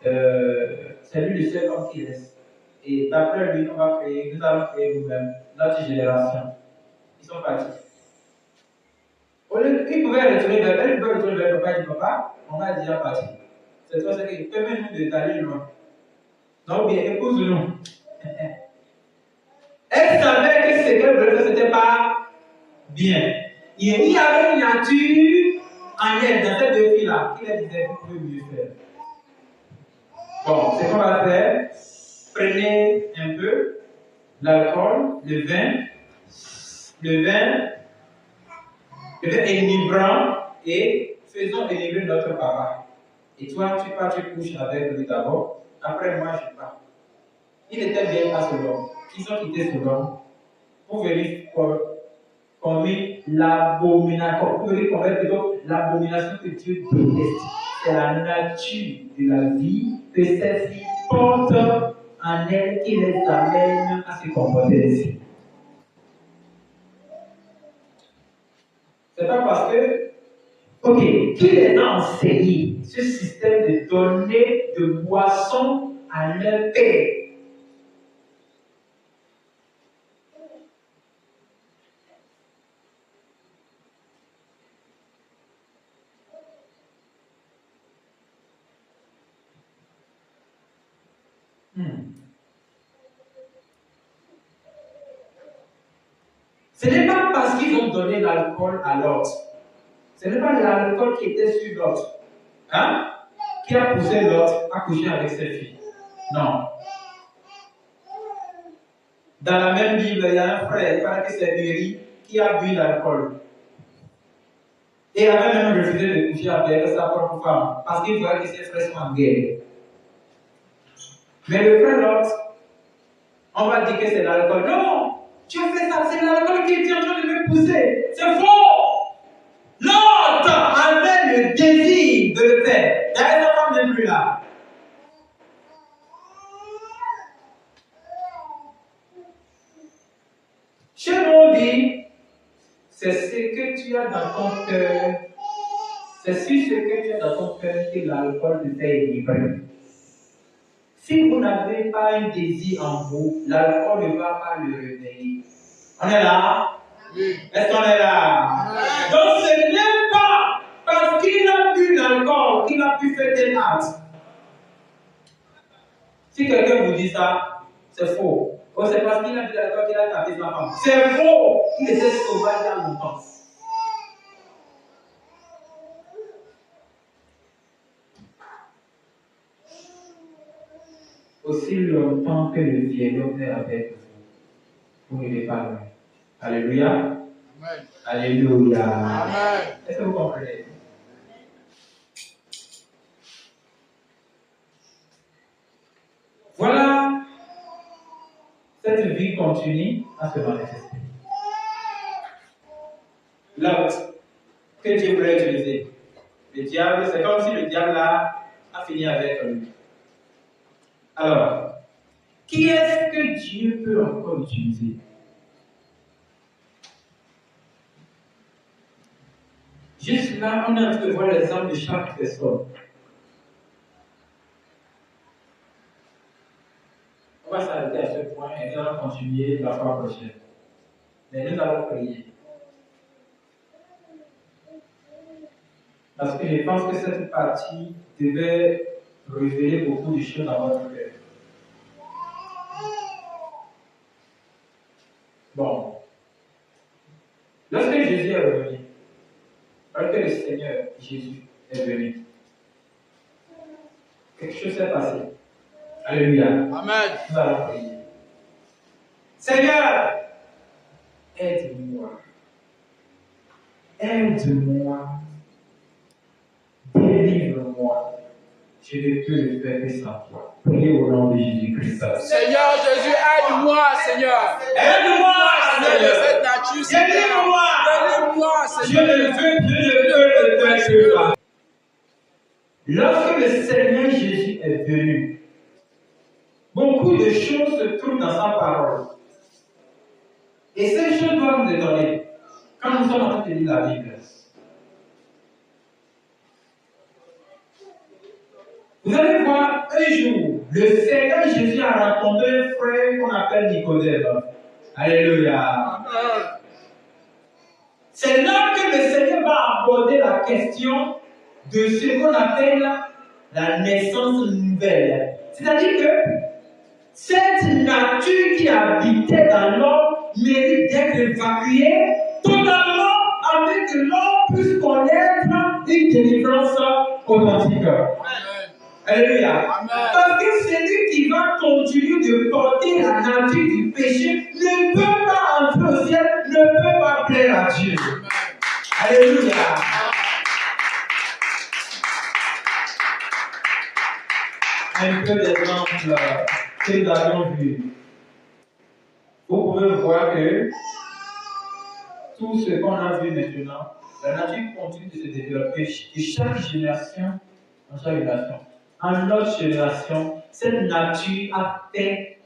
C'est lui le seul homme qui reste. Et d'après lui, nous allons créer nous-mêmes notre génération. Ils sont partis. Ils pouvaient retourner vers elle, ils pouvaient retourner vers le papa et le papa, on va déjà parti. C'est toi, c'est qu'il permet-nous d'aller loin. Donc, bien, épouse-nous. Elle savait que ce qu'elle voulait faire, ce n'était pas bien. Il y avait une nature en elle, dans ces deux filles-là, qui elle disait, vous pouvez mieux faire. Bon, c'est qu'on va faire. Prenez un peu l'alcool, le vin enivrant et faisons enivrer notre papa. Et toi, tu pars, tu couches avec lui d'abord. Après, moi, je pars. Il était bien à Sodome. Ils ont quitté Sodome pour venir commettre l'abomination. Pour venir commettre plutôt l'abomination que Dieu déteste. C'est la nature de la vie que celle-ci porte en elle qui les amène à se comporter ainsi. C'est pas parce que, qui les a enseigné ce système de donner de boisson à leur père. Ce n'est pas parce qu'ils ont donné l'alcool à l'autre. Ce n'est pas l'alcool qui était sur l'autre, qui a poussé l'autre à coucher avec ses filles. Non. Dans la même Bible, il y a un frère, il paraît que c'est Uri, qui a bu l'alcool. Et il avait même refusé de coucher avec sa propre femme, parce qu'il voyait que ses frères sont en guerre. Mais le frère Lot, on va dire que c'est l'alcool. Non! Tu as fait ça, c'est l'alcool qui est en train de me pousser. C'est faux! L'autre avait le désir de le faire. D'ailleurs, sa femme n'est plus là. Chez nous, on dit, c'est ce que tu as dans ton cœur. C'est sur ce que tu as dans ton cœur que l'alcool te fait livrer. Si vous n'avez pas un désir en vous, l'alcool ne va pas le réveiller. On est là? Oui. Est-ce qu'on est là? Oui. Donc ce n'est pas parce qu'il a bu l'alcool, qu'il a tu fais tel acte. Si quelqu'un vous dit ça, c'est faux. Oh, c'est parce qu'il a dit d'accord qu'il a tapé sa femme. C'est faux. Il était sauvage il y a longtemps. Aussi longtemps que le vieillard est avec vous, vous n'êtes pas loin. Alléluia. Amen. Alléluia. Amen. Est-ce que vous comprenez? Voilà, cette vie continue à se manifester. L'autre que Dieu voulait utiliser, le diable, c'est comme si le diable a fini avec lui. Alors, qui est-ce que Dieu peut encore utiliser? Juste là, on est en train de voir l'exemple de chaque personne. On va s'arrêter à ce point et nous allons continuer la fois prochaine. Mais nous allons prier. Parce que je pense que cette partie devait révéler beaucoup de choses dans votre cœur. Bon. Lorsque Jésus est revenu, lorsque le Seigneur Jésus est venu, quelque chose s'est passé. Alléluia. Amen. Nous allons prier. Seigneur, aide-moi. Aide-moi. Délivre-moi. Je ne peux le faire que sans toi. Priez au nom de Jésus-Christ. Seigneur Jésus, aide-moi, Seigneur. Aide-moi, Seigneur, de cette nature, Seigneur. Délivre-moi. Délivre-moi, Je Seigneur. ne veux le faire que toi. Lorsque le Seigneur Jésus est venu, beaucoup de choses se trouvent dans sa parole. Et ces choses doivent nous étonner quand nous sommes en train de lire la Bible. Vous allez voir, un jour, le Seigneur Jésus a rencontré un frère qu'on appelle Nicodème. Alléluia. C'est là que le Seigneur va aborder la question de ce qu'on appelle la naissance nouvelle. C'est-à-dire que cette nature qui habitait dans l'homme mérite d'être évacuée totalement afin que l'homme puisse connaître une délivrance authentique. Alléluia. Amen. Parce que celui qui va continuer de porter la nature du péché ne peut pas entrer au ciel, ne peut pas plaire à Dieu. Alléluia. Un peu d'exemple que nous avions vu. Vous pouvez voir que tout ce qu'on a vu maintenant, la nature continue de se développer de chaque génération en chaque génération. En notre génération, cette nature a fait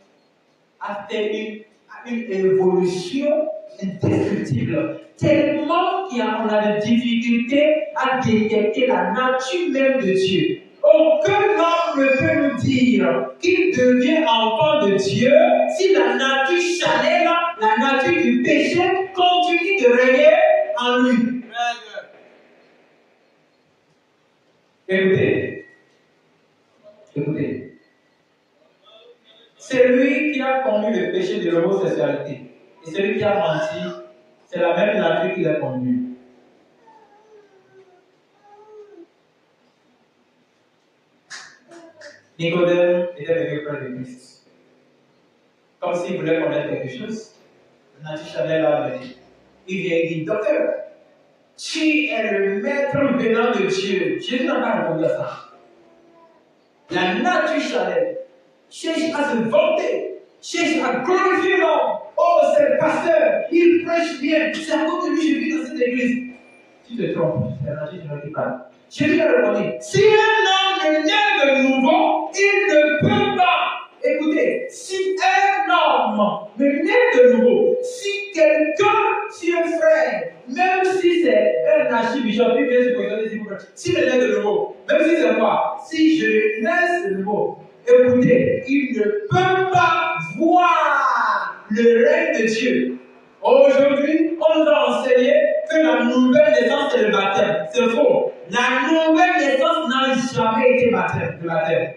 une évolution indescriptible. Tellement qu'on a des difficultés à détecter la nature même de Dieu. Aucun homme ne peut nous dire qu'il devient enfant de Dieu si la nature charnelle, la nature du péché continue de régner en lui. Écoutez. Celui qui a commis le péché de l'homosexualité et celui qui a menti, c'est la même nature qui l'a conduit. Nicodème était venu auprès de Christ. Comme s'il voulait connaître quelque chose. La nature charnelle a venu. Il vient et dit, docteur, tu es le maître venant de Dieu. Jésus n'a pas répondu à ça. La nature charnelle cherche à se vanter, cherche à glorifier l'homme. Oh, c'est le pasteur, il prêche bien. C'est à cause de lui que je vis dans cette église. Tu te trompes, c'est la nature charnelle qui parle. Jésus a répondu, si un homme est né de nouveau, il ne peut pas. Écoutez, si un homme est né de nouveau, si quelqu'un, si un frère, même si c'est un archibishop, il vient se positionner s'il vous plaît, s'il est né de nouveau, même si c'est moi, si je naisse de nouveau, écoutez, il ne peut pas voir le règne de Dieu. Aujourd'hui, on nous a enseigné que la nouvelle naissance, c'est le baptême. C'est faux. La nouvelle naissance n'a jamais été baptême.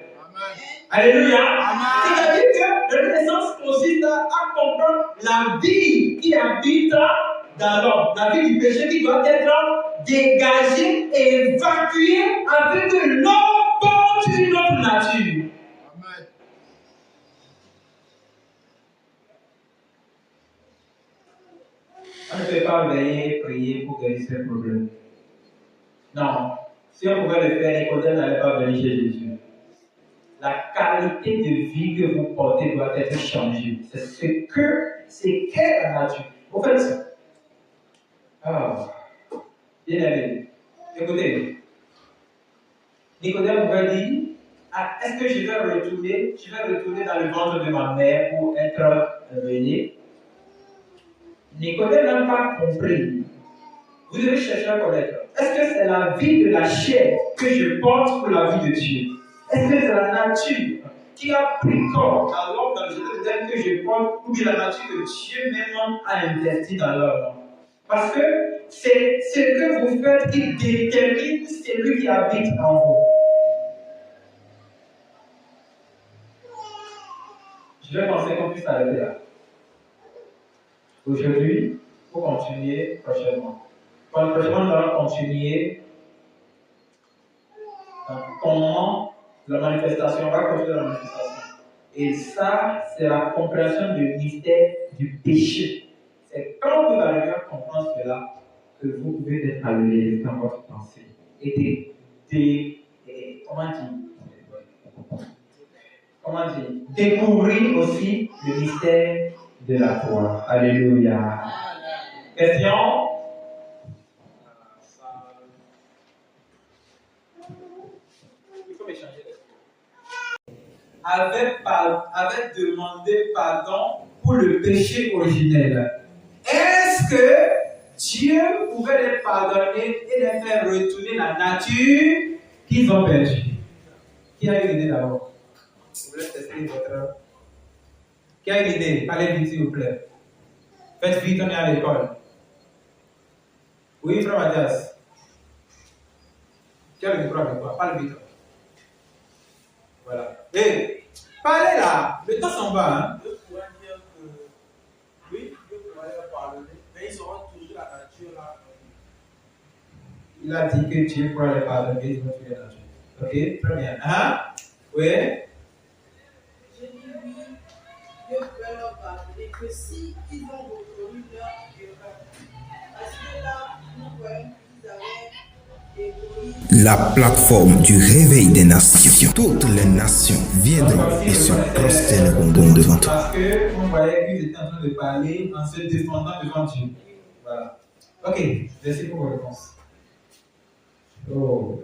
Alléluia. C'est-à-dire que la nouvelle naissance consiste à comprendre la vie qui habite dans l'homme, la vie du péché qui doit être dégagée et évacuée afin que l'homme porte une autre nature. Amen. On ne peut pas veiller, prier pour guérir ce problème. Non. Si on pouvait le faire, Nicodème n'allait pas venir chez Jésus. La qualité de vie que vous portez doit être changée. C'est qu'est la nature. Au fait, bien aimé, écoutez, Nicodème pouvait dire, est-ce que je vais retourner dans le ventre de ma mère pour être né? Nicodème n'a pas compris. Vous devez chercher à connaître. Est-ce que c'est la vie de la chair que je porte pour la vie de Dieu? Est-ce que c'est la nature qui a pris corps dans l'homme, dans le jardin d'Éden que je porte, ou bien la nature que Dieu même a investi dans l'homme? Parce que c'est ce que vous faites qui détermine celui qui habite en vous. Je vais penser qu'on puisse arrêter là. Aujourd'hui, il faut continuer prochainement. Prochainement, nous allons continuer dans comment la manifestation, on va continuer la manifestation. Et ça, c'est la compréhension du mystère du péché. C'est quand vous arrivez à comprendre cela que vous pouvez être allé dans votre pensée. Et découvrir aussi le mystère de la foi. Alléluia. Question? Il faut m'échanger. Avait demandé pardon pour le péché originel. Est-ce que Dieu pouvait les pardonner et les faire retourner la nature qu'ils ont perdue? Qui a une idée d'abord? Vous voulez tester votre... Qui a une idée? Allez vite s'il vous plaît. Faites vite, on est à l'école. Oui, frère Mathias. Qui a le micro avec toi? Parle vite. Voilà. Hé, parlez là. Le temps s'en va. Hein? Dieu pourrait dire que oui, Dieu pourrait leur pardonner, mais ils auront toujours la nature là. Il a dit que Dieu pourra les pardonner, ils vont tuer la nature. Ok, très bien. Hein? Oui. Je dis oui, Dieu pourrait leur pardonner que si ils ont reconnu leur erreur. Parce que là, nous voyons qu'ils avaient La plateforme du réveil des nations. Toutes les nations viendront et se prosterneront devant toi. Parce que on voyait qu'ils étaient en train de parler en se défendant devant Dieu. Voilà. Ok, merci pour vos réponses. Oh.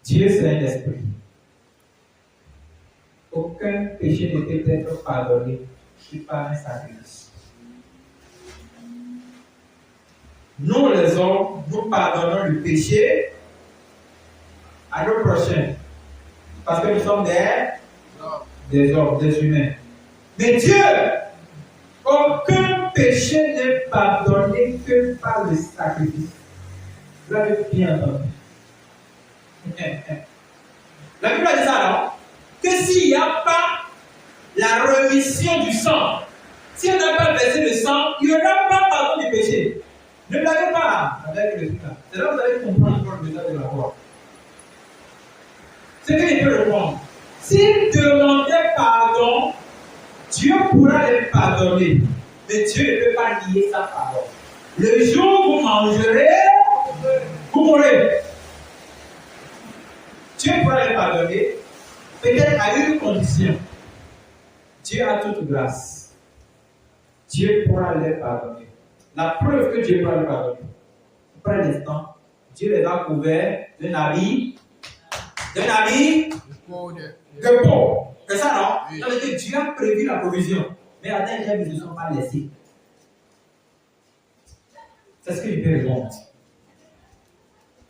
Dieu, c'est un esprit. Aucun péché ne peut être pardonné par un sacrifice. Nous, les hommes, nous pardonnons le péché à nos prochains. Parce que nous sommes des hommes, des humains. Mais Dieu, aucun péché n'est pardonné que par le sacrifice. Vous l'avez bien entendu. La Bible dit ça, non? Que s'il n'y a pas la remission du sang, si on n'a pas versé le sang, il n'y aura pas pardon du péché. Ne blaguez pas avec le truc là. C'est là que vous allez comprendre encore le message de la foi. C'est qu'il peut répondre. S'il demandait pardon, Dieu pourra les pardonner. Mais Dieu ne peut pas nier sa parole. Le jour où vous mangerez, vous mourrez. Dieu pourra les pardonner, peut-être à une condition. Dieu a toute grâce. Dieu pourra les pardonner. La preuve que Dieu pourra les pardonner. Pour un instant, Dieu les a couverts d'un habit de peau. C'est ça, non? Oui. Ça veut dire que Dieu a prévu la provision. Mais à dernière, ils ne se sont pas laissés. C'est ce qu'il peut répondre.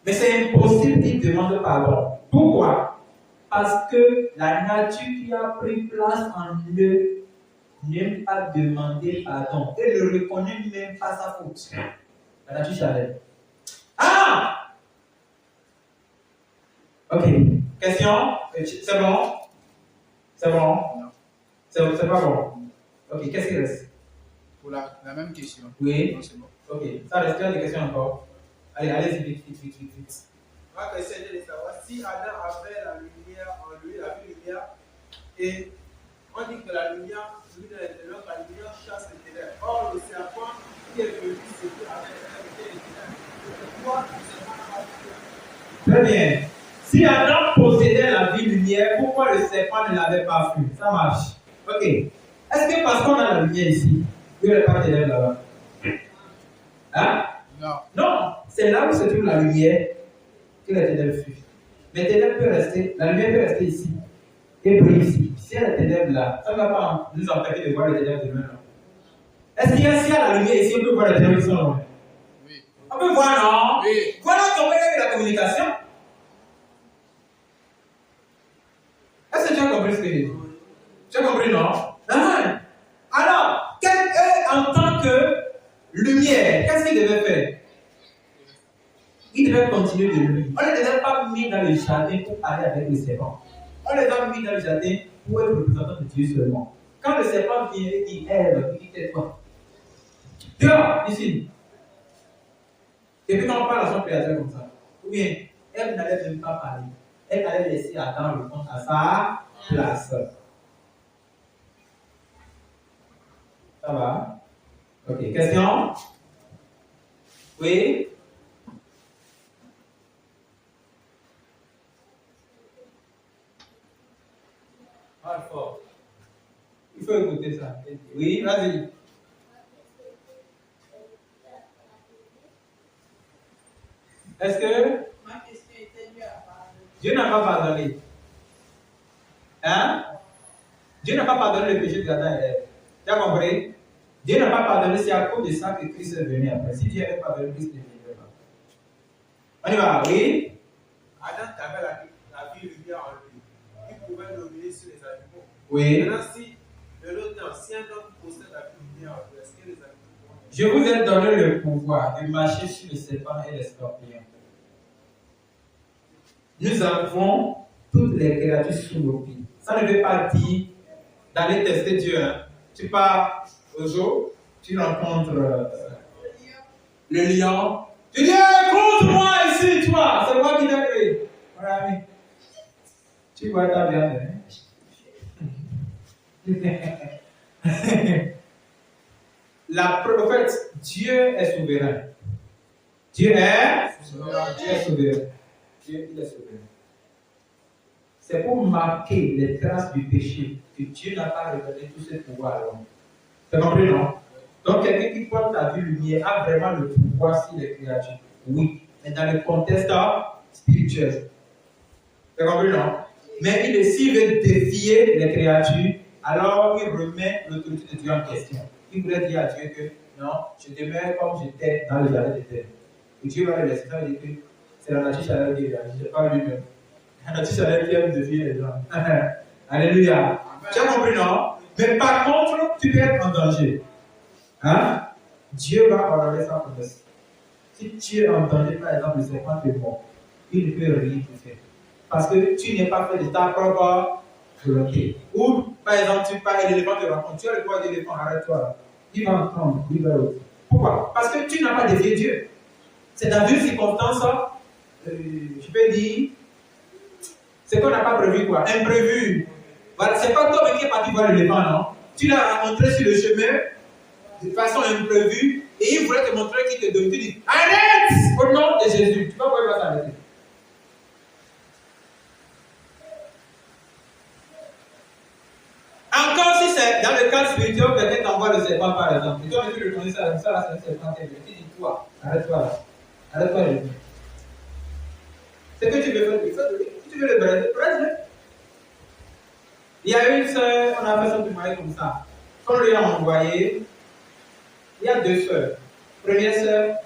Mais c'est impossible qu'ils demandent pardon. Pourquoi? Parce que la nature qui a pris place en eux n'aime pas demander pardon et ne reconnaît même pas sa faute. La nature charnelle. Ah! Ok. Question? C'est bon? C'est bon? C'est pas bon? Ok, qu'est-ce qu'il reste? Pour la même question. Oui. Non, c'est bon. Ok, ça reste des questions encore. Allez-y, vite. Ma question est de savoir si Adam avait la lumière en lui, la lumière, et on dit que la lumière, lui de l'intérieur, la lumière chasse les ténèbres. Or, le serpent qui est venu, c'est lui avec les ténèbres. Pourquoi le serpent n'a pas vu? Très bien. Si Adam possédait la vie lumière, pourquoi le serpent ne l'avait pas vu? Ça marche. Ok. Est-ce que parce qu'on a la lumière ici, il n'y aurait pas de ténèbres là-bas? Hein? Non. Non, c'est là où se trouve la lumière que les ténèbres fuient. Les ténèbres peuvent rester, la lumière peut rester ici et briller ici. Si il y a les ténèbres là, ça ne va pas nous empêcher de voir les ténèbres demain. Est-ce qu'il y a la lumière ici, on peut voir les ténèbres qui sont loin? Oui. On peut voir, non? Oui. Voilà comment il y a eu la communication. Est-ce que tu as compris ce que je dis? Tu as compris, non? Alors, en tant que lumière, qu'est-ce qu'il devait faire? Il devait continuer de lui. On ne les a pas mis dans le jardin pour aller avec le serpent. On les a mis dans le jardin pour être représentant de Dieu seulement. Quand le serpent vient et dit Ève, il dit tais-toi. Dehors, ici. Et puis quand on parle à son créateur comme ça, ou bien, elle n'allait même pas parler. Elle allait laisser Adam répondre à sa place. Ça va? Ok, question? Oui? Parle fort. Il faut écouter ça. Oui, vas-y. Est-ce que Ma question était due à pardonner. Dieu n'a pas pardonné? Hein? Dieu n'a pas pardonné le péché d'Adam et Ève. Tu as compris? Dieu n'a pas pardonné, c'est à cause de ça que Christ est venu après. Si Dieu n'avait pas pardonné, Christ ne viendrait pas. On y va, oui? Adam avait la vie lumière en lui. Il pouvait dominer sur les animaux. Oui. Maintenant, si de l'autre temps, si un homme possède la vie lumière en lui, est-ce que les animaux pourront? Je vous ai donné le pouvoir de marcher sur les serpents et les scorpions. Nous avons toutes les créatures sous nos pieds. Ça ne veut pas dire d'aller tester Dieu. Hein. Tu pars au zoo, tu rencontres le lion. Tu dis, contre-moi ici, toi, c'est moi qui t'ai créé. Mon ami, tu vois ta viande. Hein? En fait, Dieu est souverain. Dieu est souverain. Dieu il est souverain. C'est pour marquer les traces du péché que Dieu n'a pas révélé tout ce pouvoir à l'homme. Tu as compris, non? Donc, quelqu'un qui porte la vie lumière a vraiment le pouvoir sur les créatures. Oui, mais dans le contexte spirituel. Tu as compris, non? Mais s'il veut défier les créatures, alors il remet l'autorité de Dieu en question. Il voulait dire à Dieu que non, je demeure comme j'étais dans le jardin d'Éden. Et Dieu va le laisser. Ça veut dire que c'est la nature charnelle qui réagit, pas lui-même. La nature charnelle qui aime défier les gens. Alléluia. Tu as compris, non? Mais par contre, tu peux être en danger. Hein? Dieu va honorer sa promesse. Si tu es en danger, par exemple, le serpent te mord, il ne peut rien te faire. Parce que tu n'es pas fait de ta propre volonté. Ou, par exemple, tu parles et l'éléphant te rencontre. Tu as le poids de l'éléphant, arrête-toi. Il va entendre, il va l'autre. Pourquoi? Parce que tu n'as pas défié Dieu. C'est dans une circonstance, je peux dire, c'est qu'on n'a pas prévu quoi? Imprévu. Voilà, c'est pas toi qui es parti voir l'éléphant, non? Tu l'as rencontré sur le chemin de façon imprévue et il voulait te montrer qu'il te donne. Tu dis, arrête! Au nom de Jésus. Tu vois pourquoi il va s'arrêter? Encore si c'est dans le cadre spirituel, quelqu'un t'envoie le serpent par exemple. Et toi, tu le connais ça là, c'est un serpent qui est venu. Tu dis, toi, arrête-toi là. Arrête-toi là. C'est que tu veux faire, si tu veux le braiser. Il y a une sœur, on a fait son témoignage comme ça. Quand on lui a envoyé, il y a deux sœurs. Première sœur,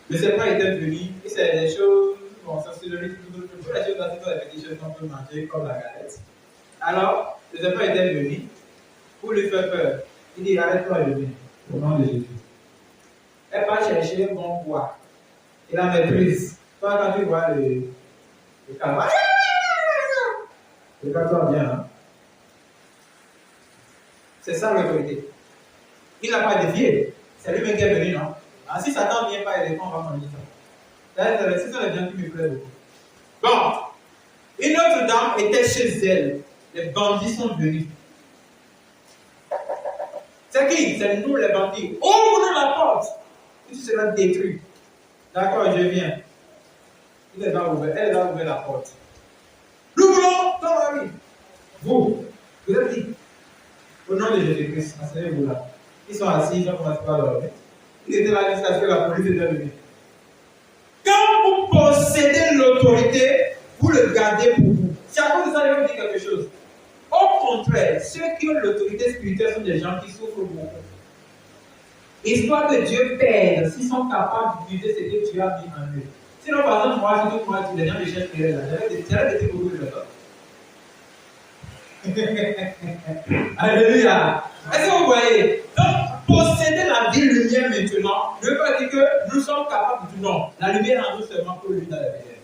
le serpent était venu, et c'est des choses, bon, ça c'est le toutes les choses, c'est des petites choses qu'on peut manger, comme la galette. Alors, le serpent était venu pour lui faire peur. Il dit, arrête-toi et viens, au nom de Jésus. Elle va chercher un bon poids. Et la maîtrise. Toi, quand tu vois le calme, regarde-toi bien. Hein? C'est ça l'autorité. Il n'a pas défié. C'est lui-même qui est venu, non? Ah, si Satan ne vient pas, il répond, on va manger ça. C'est ça les gens qui me plaisent beaucoup. Bon, une autre dame était chez elle. Les bandits sont venus. C'est qui? C'est nous les bandits. Ouvre la porte. Tout sera détruit. D'accord, je viens. Elle va ouvrir la porte. L'ouvrons dans la vie. Vous êtes qui? Au nom de Jésus-Christ, asseyez-vous là. Ils sont assis, ils ont commencé par dormir. Ils étaient là jusqu'à ce que la police était venue. Quand vous possédez l'autorité, vous le gardez pour vous. C'est à cause de ça que je vais vous dire quelque chose. Au contraire, ceux qui ont l'autorité spirituelle sont des gens qui souffrent beaucoup. Histoire que Dieu perde s'ils sont capables d'utiliser ce que Dieu a mis en eux. Sinon, par exemple, moi, si moi, les gens me cherchent là, j'avais été beaucoup de personnes. Alléluia. Est-ce que vous voyez? Donc, posséder la vie lumière maintenant ne veut pas dire que nous sommes capables de tout. Non, la lumière en nous seulement pour lui dans la ténèbres.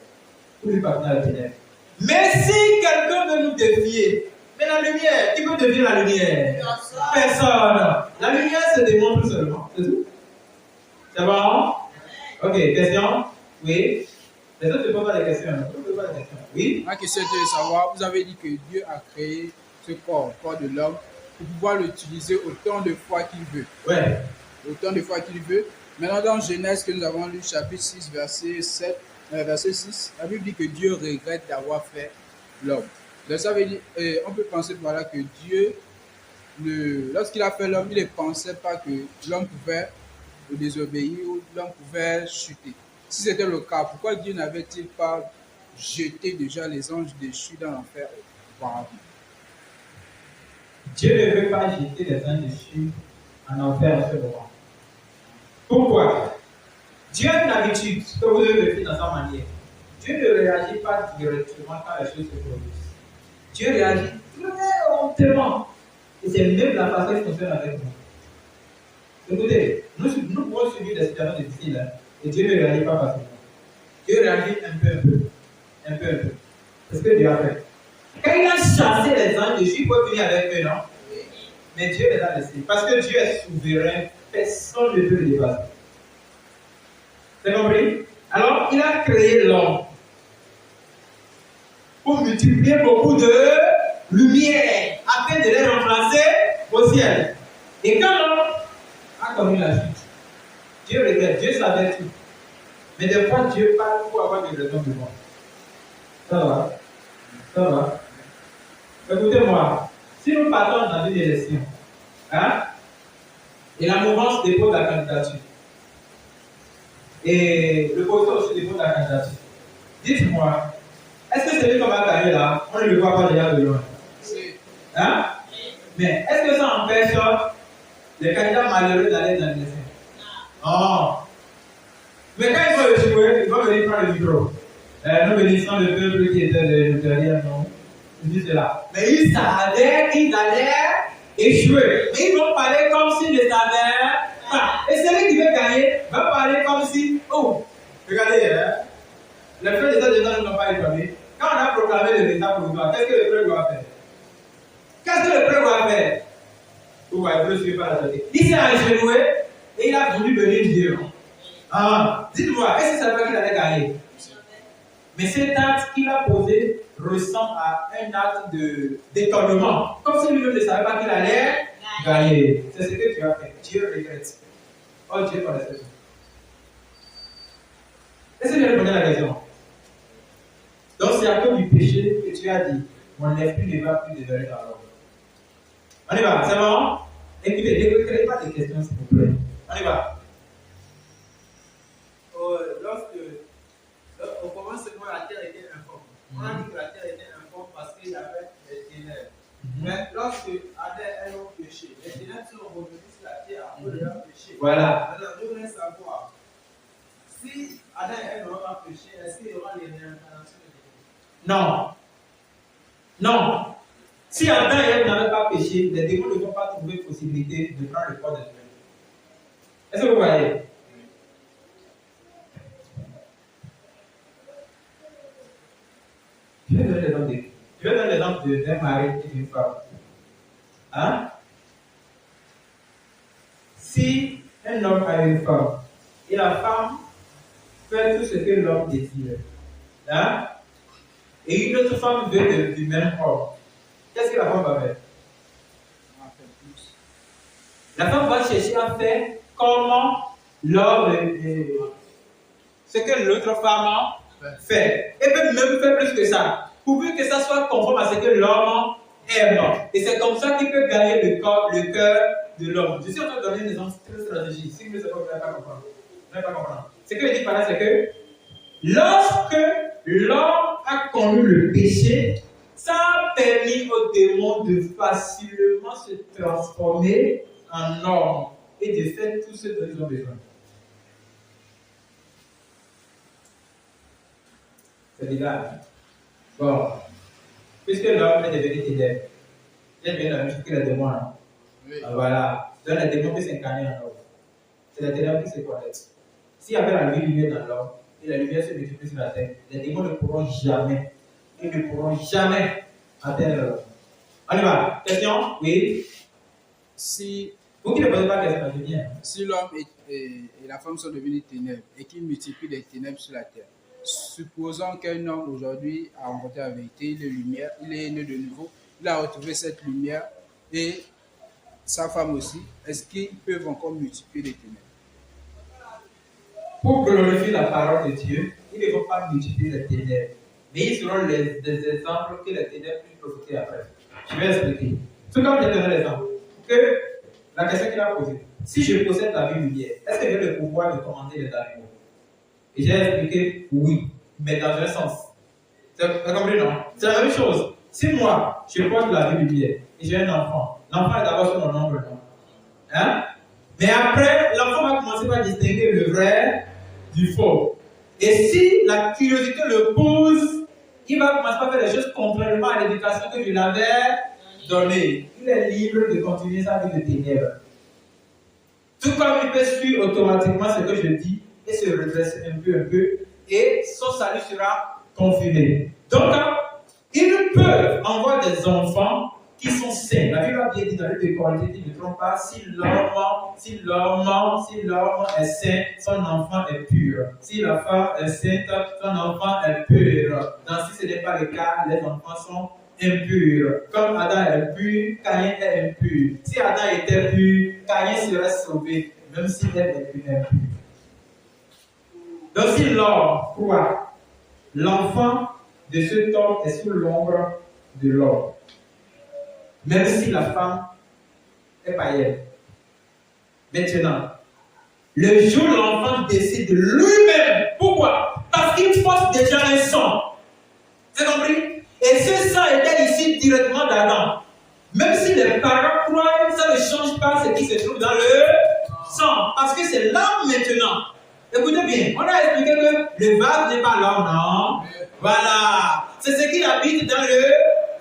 Pour lui partir dans la ténèbres. Mais si quelqu'un veut nous défier, mais la lumière, qui peut défier la lumière? Personne. La lumière se démontre seulement. C'est tout. C'est bon? Ok, question? Oui. Les autres ne posent pas des questions. Oui. Ma question était de savoir, vous avez dit que Dieu a créé ce corps, le corps de l'homme, pour pouvoir l'utiliser autant de fois qu'il veut. Ouais. Autant de fois qu'il veut. Maintenant, dans Genèse, que nous avons lu, chapitre 6, verset 6, la Bible dit que Dieu regrette d'avoir fait l'homme. Donc, ça veut dire, on peut penser voilà, que Dieu, lorsqu'il a fait l'homme, il ne pensait pas que l'homme pouvait le désobéir ou l'homme pouvait chuter. Si c'était le cas, pourquoi Dieu n'avait-il pas jeté déjà les anges déchus dans l'enfer auparavant? Dieu ne veut pas jeter les anges déchus en enfer en ce moment. Pourquoi? Dieu a une habitude que vous devez le faire dans sa manière. Dieu ne réagit pas directement quand les choses se produisent. Dieu réagit très lentement. Et c'est même la façon qu'il fonctionne avec nous. Écoutez, nous pouvons subir des situations difficiles. Hein, et Dieu ne réagit pas facilement. Dieu réagit un peu. C'est ce que Dieu a fait. Quand il a chassé les anges de Dieu, il peut venir avec eux, non? Mais Dieu les a laissés. Parce que Dieu est souverain, personne ne peut le dépasser. C'est compris? Alors, il a créé l'homme pour multiplier beaucoup de lumière afin de les remplacer au ciel. Et quand l'homme a connu la chute, Dieu regrette, Dieu savait tout. Mais des fois, Dieu parle pour avoir des raisons de moi. Ça va. Écoutez-moi, si nous partons dans une élection, hein, et la mouvance dépose la candidature, et le position aussi dépose la candidature, dites-moi, est-ce que celui qu'on va gagner là, on ne le voit pas déjà de loin? Hein? Mais est-ce que ça empêche les candidats malheureux d'aller dans l'élection? Non. Mais quand ils vont échouer, ils vont venir prendre le micro. Nous bénissons le peuple qui était derrière nous. Ils disent cela. Mais ils savaient qu'ils allaient échouer. Mais ils vont parler comme s'ils ne savaient pas. Et celui qui veut gagner va parler comme si, oh, regardez, hein, les frères des autres ne sont pas étonnés. Quand on a proclamé le résultat provisoire, qu'est-ce que le frère doit faire? Qu'est-ce que le frère doit faire? Vous voyez, vous ne suivez pas la tête. Il s'est agenouillé et il a voulu venir Dieu. Ah, dites-moi, est-ce que ça veut dire qu'il allait gagner? Mais cet acte qu'il a posé ressemble à un acte d'étonnement. Comme si lui-même ne savait pas qu'il allait gagner. C'est ce que tu as fait. Dieu regrette. Oh, Dieu connaissait tout. Est-ce que tu as répondu à la question? Donc, c'est à cause du péché que tu as dit mon esprit ne va plus demeurer dans l'homme. On y va, c'est bon? Écoutez, ne créez pas de questions, s'il vous plaît. On y va. On commence que la terre était informe. On a dit que la terre était informe parce qu'il y avait des ténèbres. Mais lorsque Adam et Ève ont péché, les ténèbres sont revenues sur la terre à cause de leur péché. Voilà. Maintenant, je voudrais savoir si Adam et Ève n'ont pas péché, est-ce qu'il y aura les réincarnations de Dieu? Non. Si Adam et Ève n'avaient pas péché, les démons ne vont pas trouver possibilité de prendre le corps des humains. Est-ce que vous voyez? Je vais donner l'exemple d'un mari et d'une femme. Hein? Si un homme a une femme et la femme fait tout ce que l'homme désire, hein? Et une autre femme veut du même homme, qu'est-ce que la femme va faire? La femme va chercher à faire comment l'homme, ce que l'autre femme fait. Et peut même faire plus que ça, pourvu que ça soit conforme à ce que l'homme aime. Et c'est comme ça qu'il peut gagner le cœur de l'homme. Je suis en train de donner une exemple très stratégique. Si vous ne savez pas, vous n'allez pas comprendre. Vous n'allez pas comprendre. Ce que je dis par là, c'est que lorsque l'homme a connu le péché, ça a permis aux démons de facilement se transformer en homme et de faire tout ce dont ils ont besoin. C'est bizarre. Bon, puisque l'homme est devenu ténèbres, il est devenu la même chose que les démons. Hein? Oui. Voilà. Donc les démons peuvent s'incarner en l'homme. C'est les ténèbres qui se connectent. S'il y avait la lumière dans l'homme et la lumière se multiplie sur la terre, les démons ne pourront jamais, ils ne pourront jamais atteindre l'homme. On y va. Question? Oui. Si vous qui ne posez pas de question, je viens. Si l'homme et la femme sont devenus ténèbres et qu'ils multiplient les ténèbres sur la terre, supposons qu'un homme aujourd'hui a rencontré la vérité, il est lumière, il est né de nouveau, il a retrouvé cette lumière et sa femme aussi, est-ce qu'ils peuvent encore multiplier les ténèbres? Pour glorifier la parole de Dieu, ils ne vont pas multiplier les ténèbres, mais ils seront des exemples que les ténèbres puissent profiter après. Je vais expliquer. Tout comme je donne l'exemple, que la question qu'il a posée, si je possède la vie lumière, est-ce que j'ai le pouvoir de commander les animaux? Et j'ai expliqué oui, mais dans un sens. Tu as compris, non? C'est la même chose. Si moi, je porte la vie lumière et j'ai un enfant, l'enfant est d'abord sur mon ombre, non? Hein? Mais après, l'enfant va commencer par distinguer le vrai du faux. Et si la curiosité le pose, il va commencer par faire les choses contrairement à l'éducation que je l'avais donnée. Il est libre de continuer sa vie de ténèbres. Tout comme il peut suivre automatiquement ce que je dis et se redresser un peu, et son salut sera confirmé. Donc, ils peuvent avoir des enfants qui sont sains. La Bible a bien dit dans le livre de Corinthiens, qui ne trompe pas, si l'homme est saint, son enfant est pur. Si la femme est sainte, son enfant est pur. Donc, si ce n'est pas le cas, les enfants sont impurs. Comme Adam est pur, Caïn est impur. Si Adam était pur, Caïn serait sauvé, même si elle est impure. Donc, si l'homme croit, l'enfant de cet homme est sous l'ombre de l'homme. Même si la femme est païenne. Maintenant, le jour où l'enfant décide de lui-même, pourquoi? Parce qu'il porte déjà un sang. Vous avez compris? Et ce sang était ici directement d'Adam. Même si les parents croient, ça ne change pas ce qui se trouve dans le sang. Parce que c'est l'homme maintenant. Écoutez bien, on a expliqué que le vase n'est pas l'homme, non? Voilà. C'est ce qui habite dans le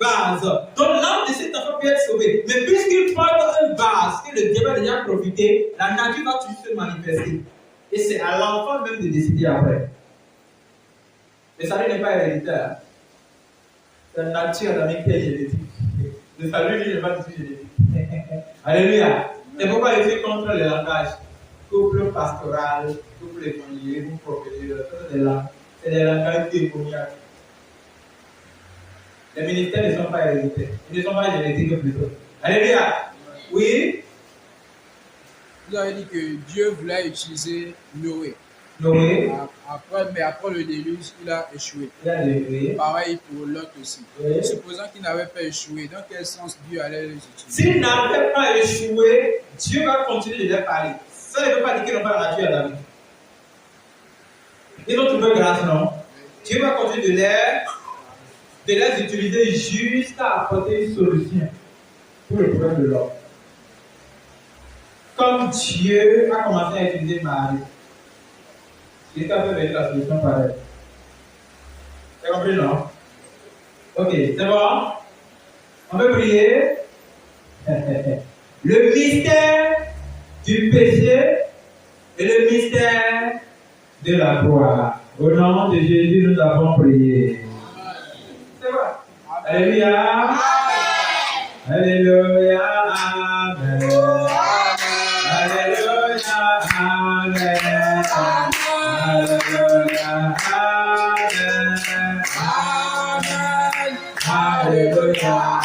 vase. Donc l'homme de cet enfant peut être sauvé. Mais puisqu'il porte un vase que le diable a déjà profité, la nature va toujours se manifester. Et c'est à l'enfant même de décider après. Le salut n'est pas héréditaire. C'est la nature adamique qui est génétique. Le salut, lui, n'est pas du tout génétique. Alléluia. C'est pourquoi je suis contre le langage. Couple pastoral, couple évangélique, vous prophétisez, c'est des langages démoniaques. Les ministères ne sont pas héréditaires. Ils ne sont pas génétiques plutôt. Alléluia. Oui. Vous avez dit que Dieu voulait utiliser Noé. Noé. Après le déluge, il a échoué. Il a échoué. Pareil pour Lot aussi. Oui. Supposant qu'il n'avait pas échoué, dans quel sens Dieu allait les utiliser? S'il n'avait pas échoué, Dieu va continuer de les parler. Ça ne veut pas dire qu'ils n'ont pas la nature à David. Ils ont trouvé grâce, non? Dieu va continuer de les utiliser jusqu'à apporter une solution pour le problème de l'homme. Comme Dieu a commencé à utiliser Marie, jusqu'à faire venir la solution pareille. Vous avez compris, non? Ok, c'est bon? On peut prier. Le mystère du péché et le mystère de la croix. Au nom de Jésus, nous avons prié. C'est vrai. Alléluia. Alléluia. Amen. Alléluia. Amen. Alléluia. Amen. Alléluia.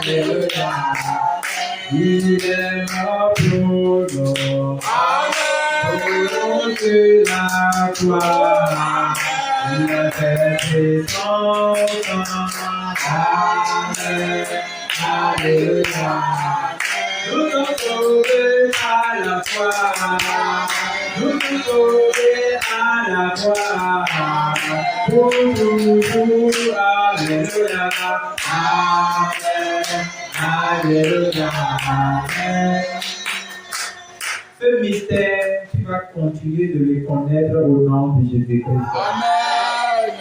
Alléluia. Il est mort pour nous. Pour nous la gloire. Il a fait son sang. Amen. Alléluia. Nous sommes sauvés à la foi. Nous sommes sauvés à la foi. Pour toujours. Alléluia. Amen. Alléluia. Amen. Ce mystère, tu vas continuer de le connaître au nom de Jésus-Christ. Amen.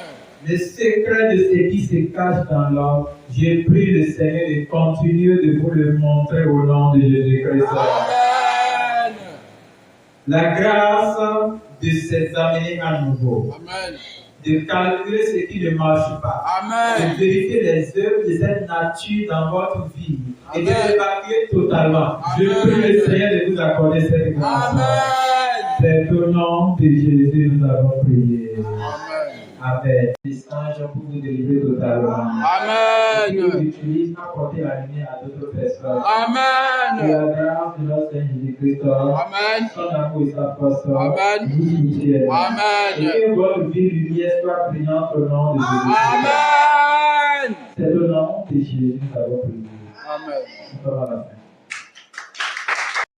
Le secret de ce qui se cache dans l'homme, j'ai pris le Seigneur de continuer de vous le montrer au nom de Jésus-Christ. Amen. La grâce de s'examiner à nouveau. Amen. De calculer ce qui ne marche pas. Amen. De vérifier les œuvres de cette nature dans votre vie. Et de Amen. l'évacuer totalement. Je Amen. prie le Seigneur de vous accorder cette grâce. Amen. C'est au nom de Jésus nous avons prié. Amen. Amen. Les anges pour vous délivrer totalement. Qui vous Amen. utilise à porter la lumière à d'autres personnes. Que Amen. la grâce de notre Seigneur Jésus-Christ, Amen. son amour et sa force, Amen. vous soutiennent. Amen. Et que votre vie lumière soit brillante au nom de Jésus. Amen. C'est au nom de Jésus que nous avons prié. Amen. Nous sommes à la fin.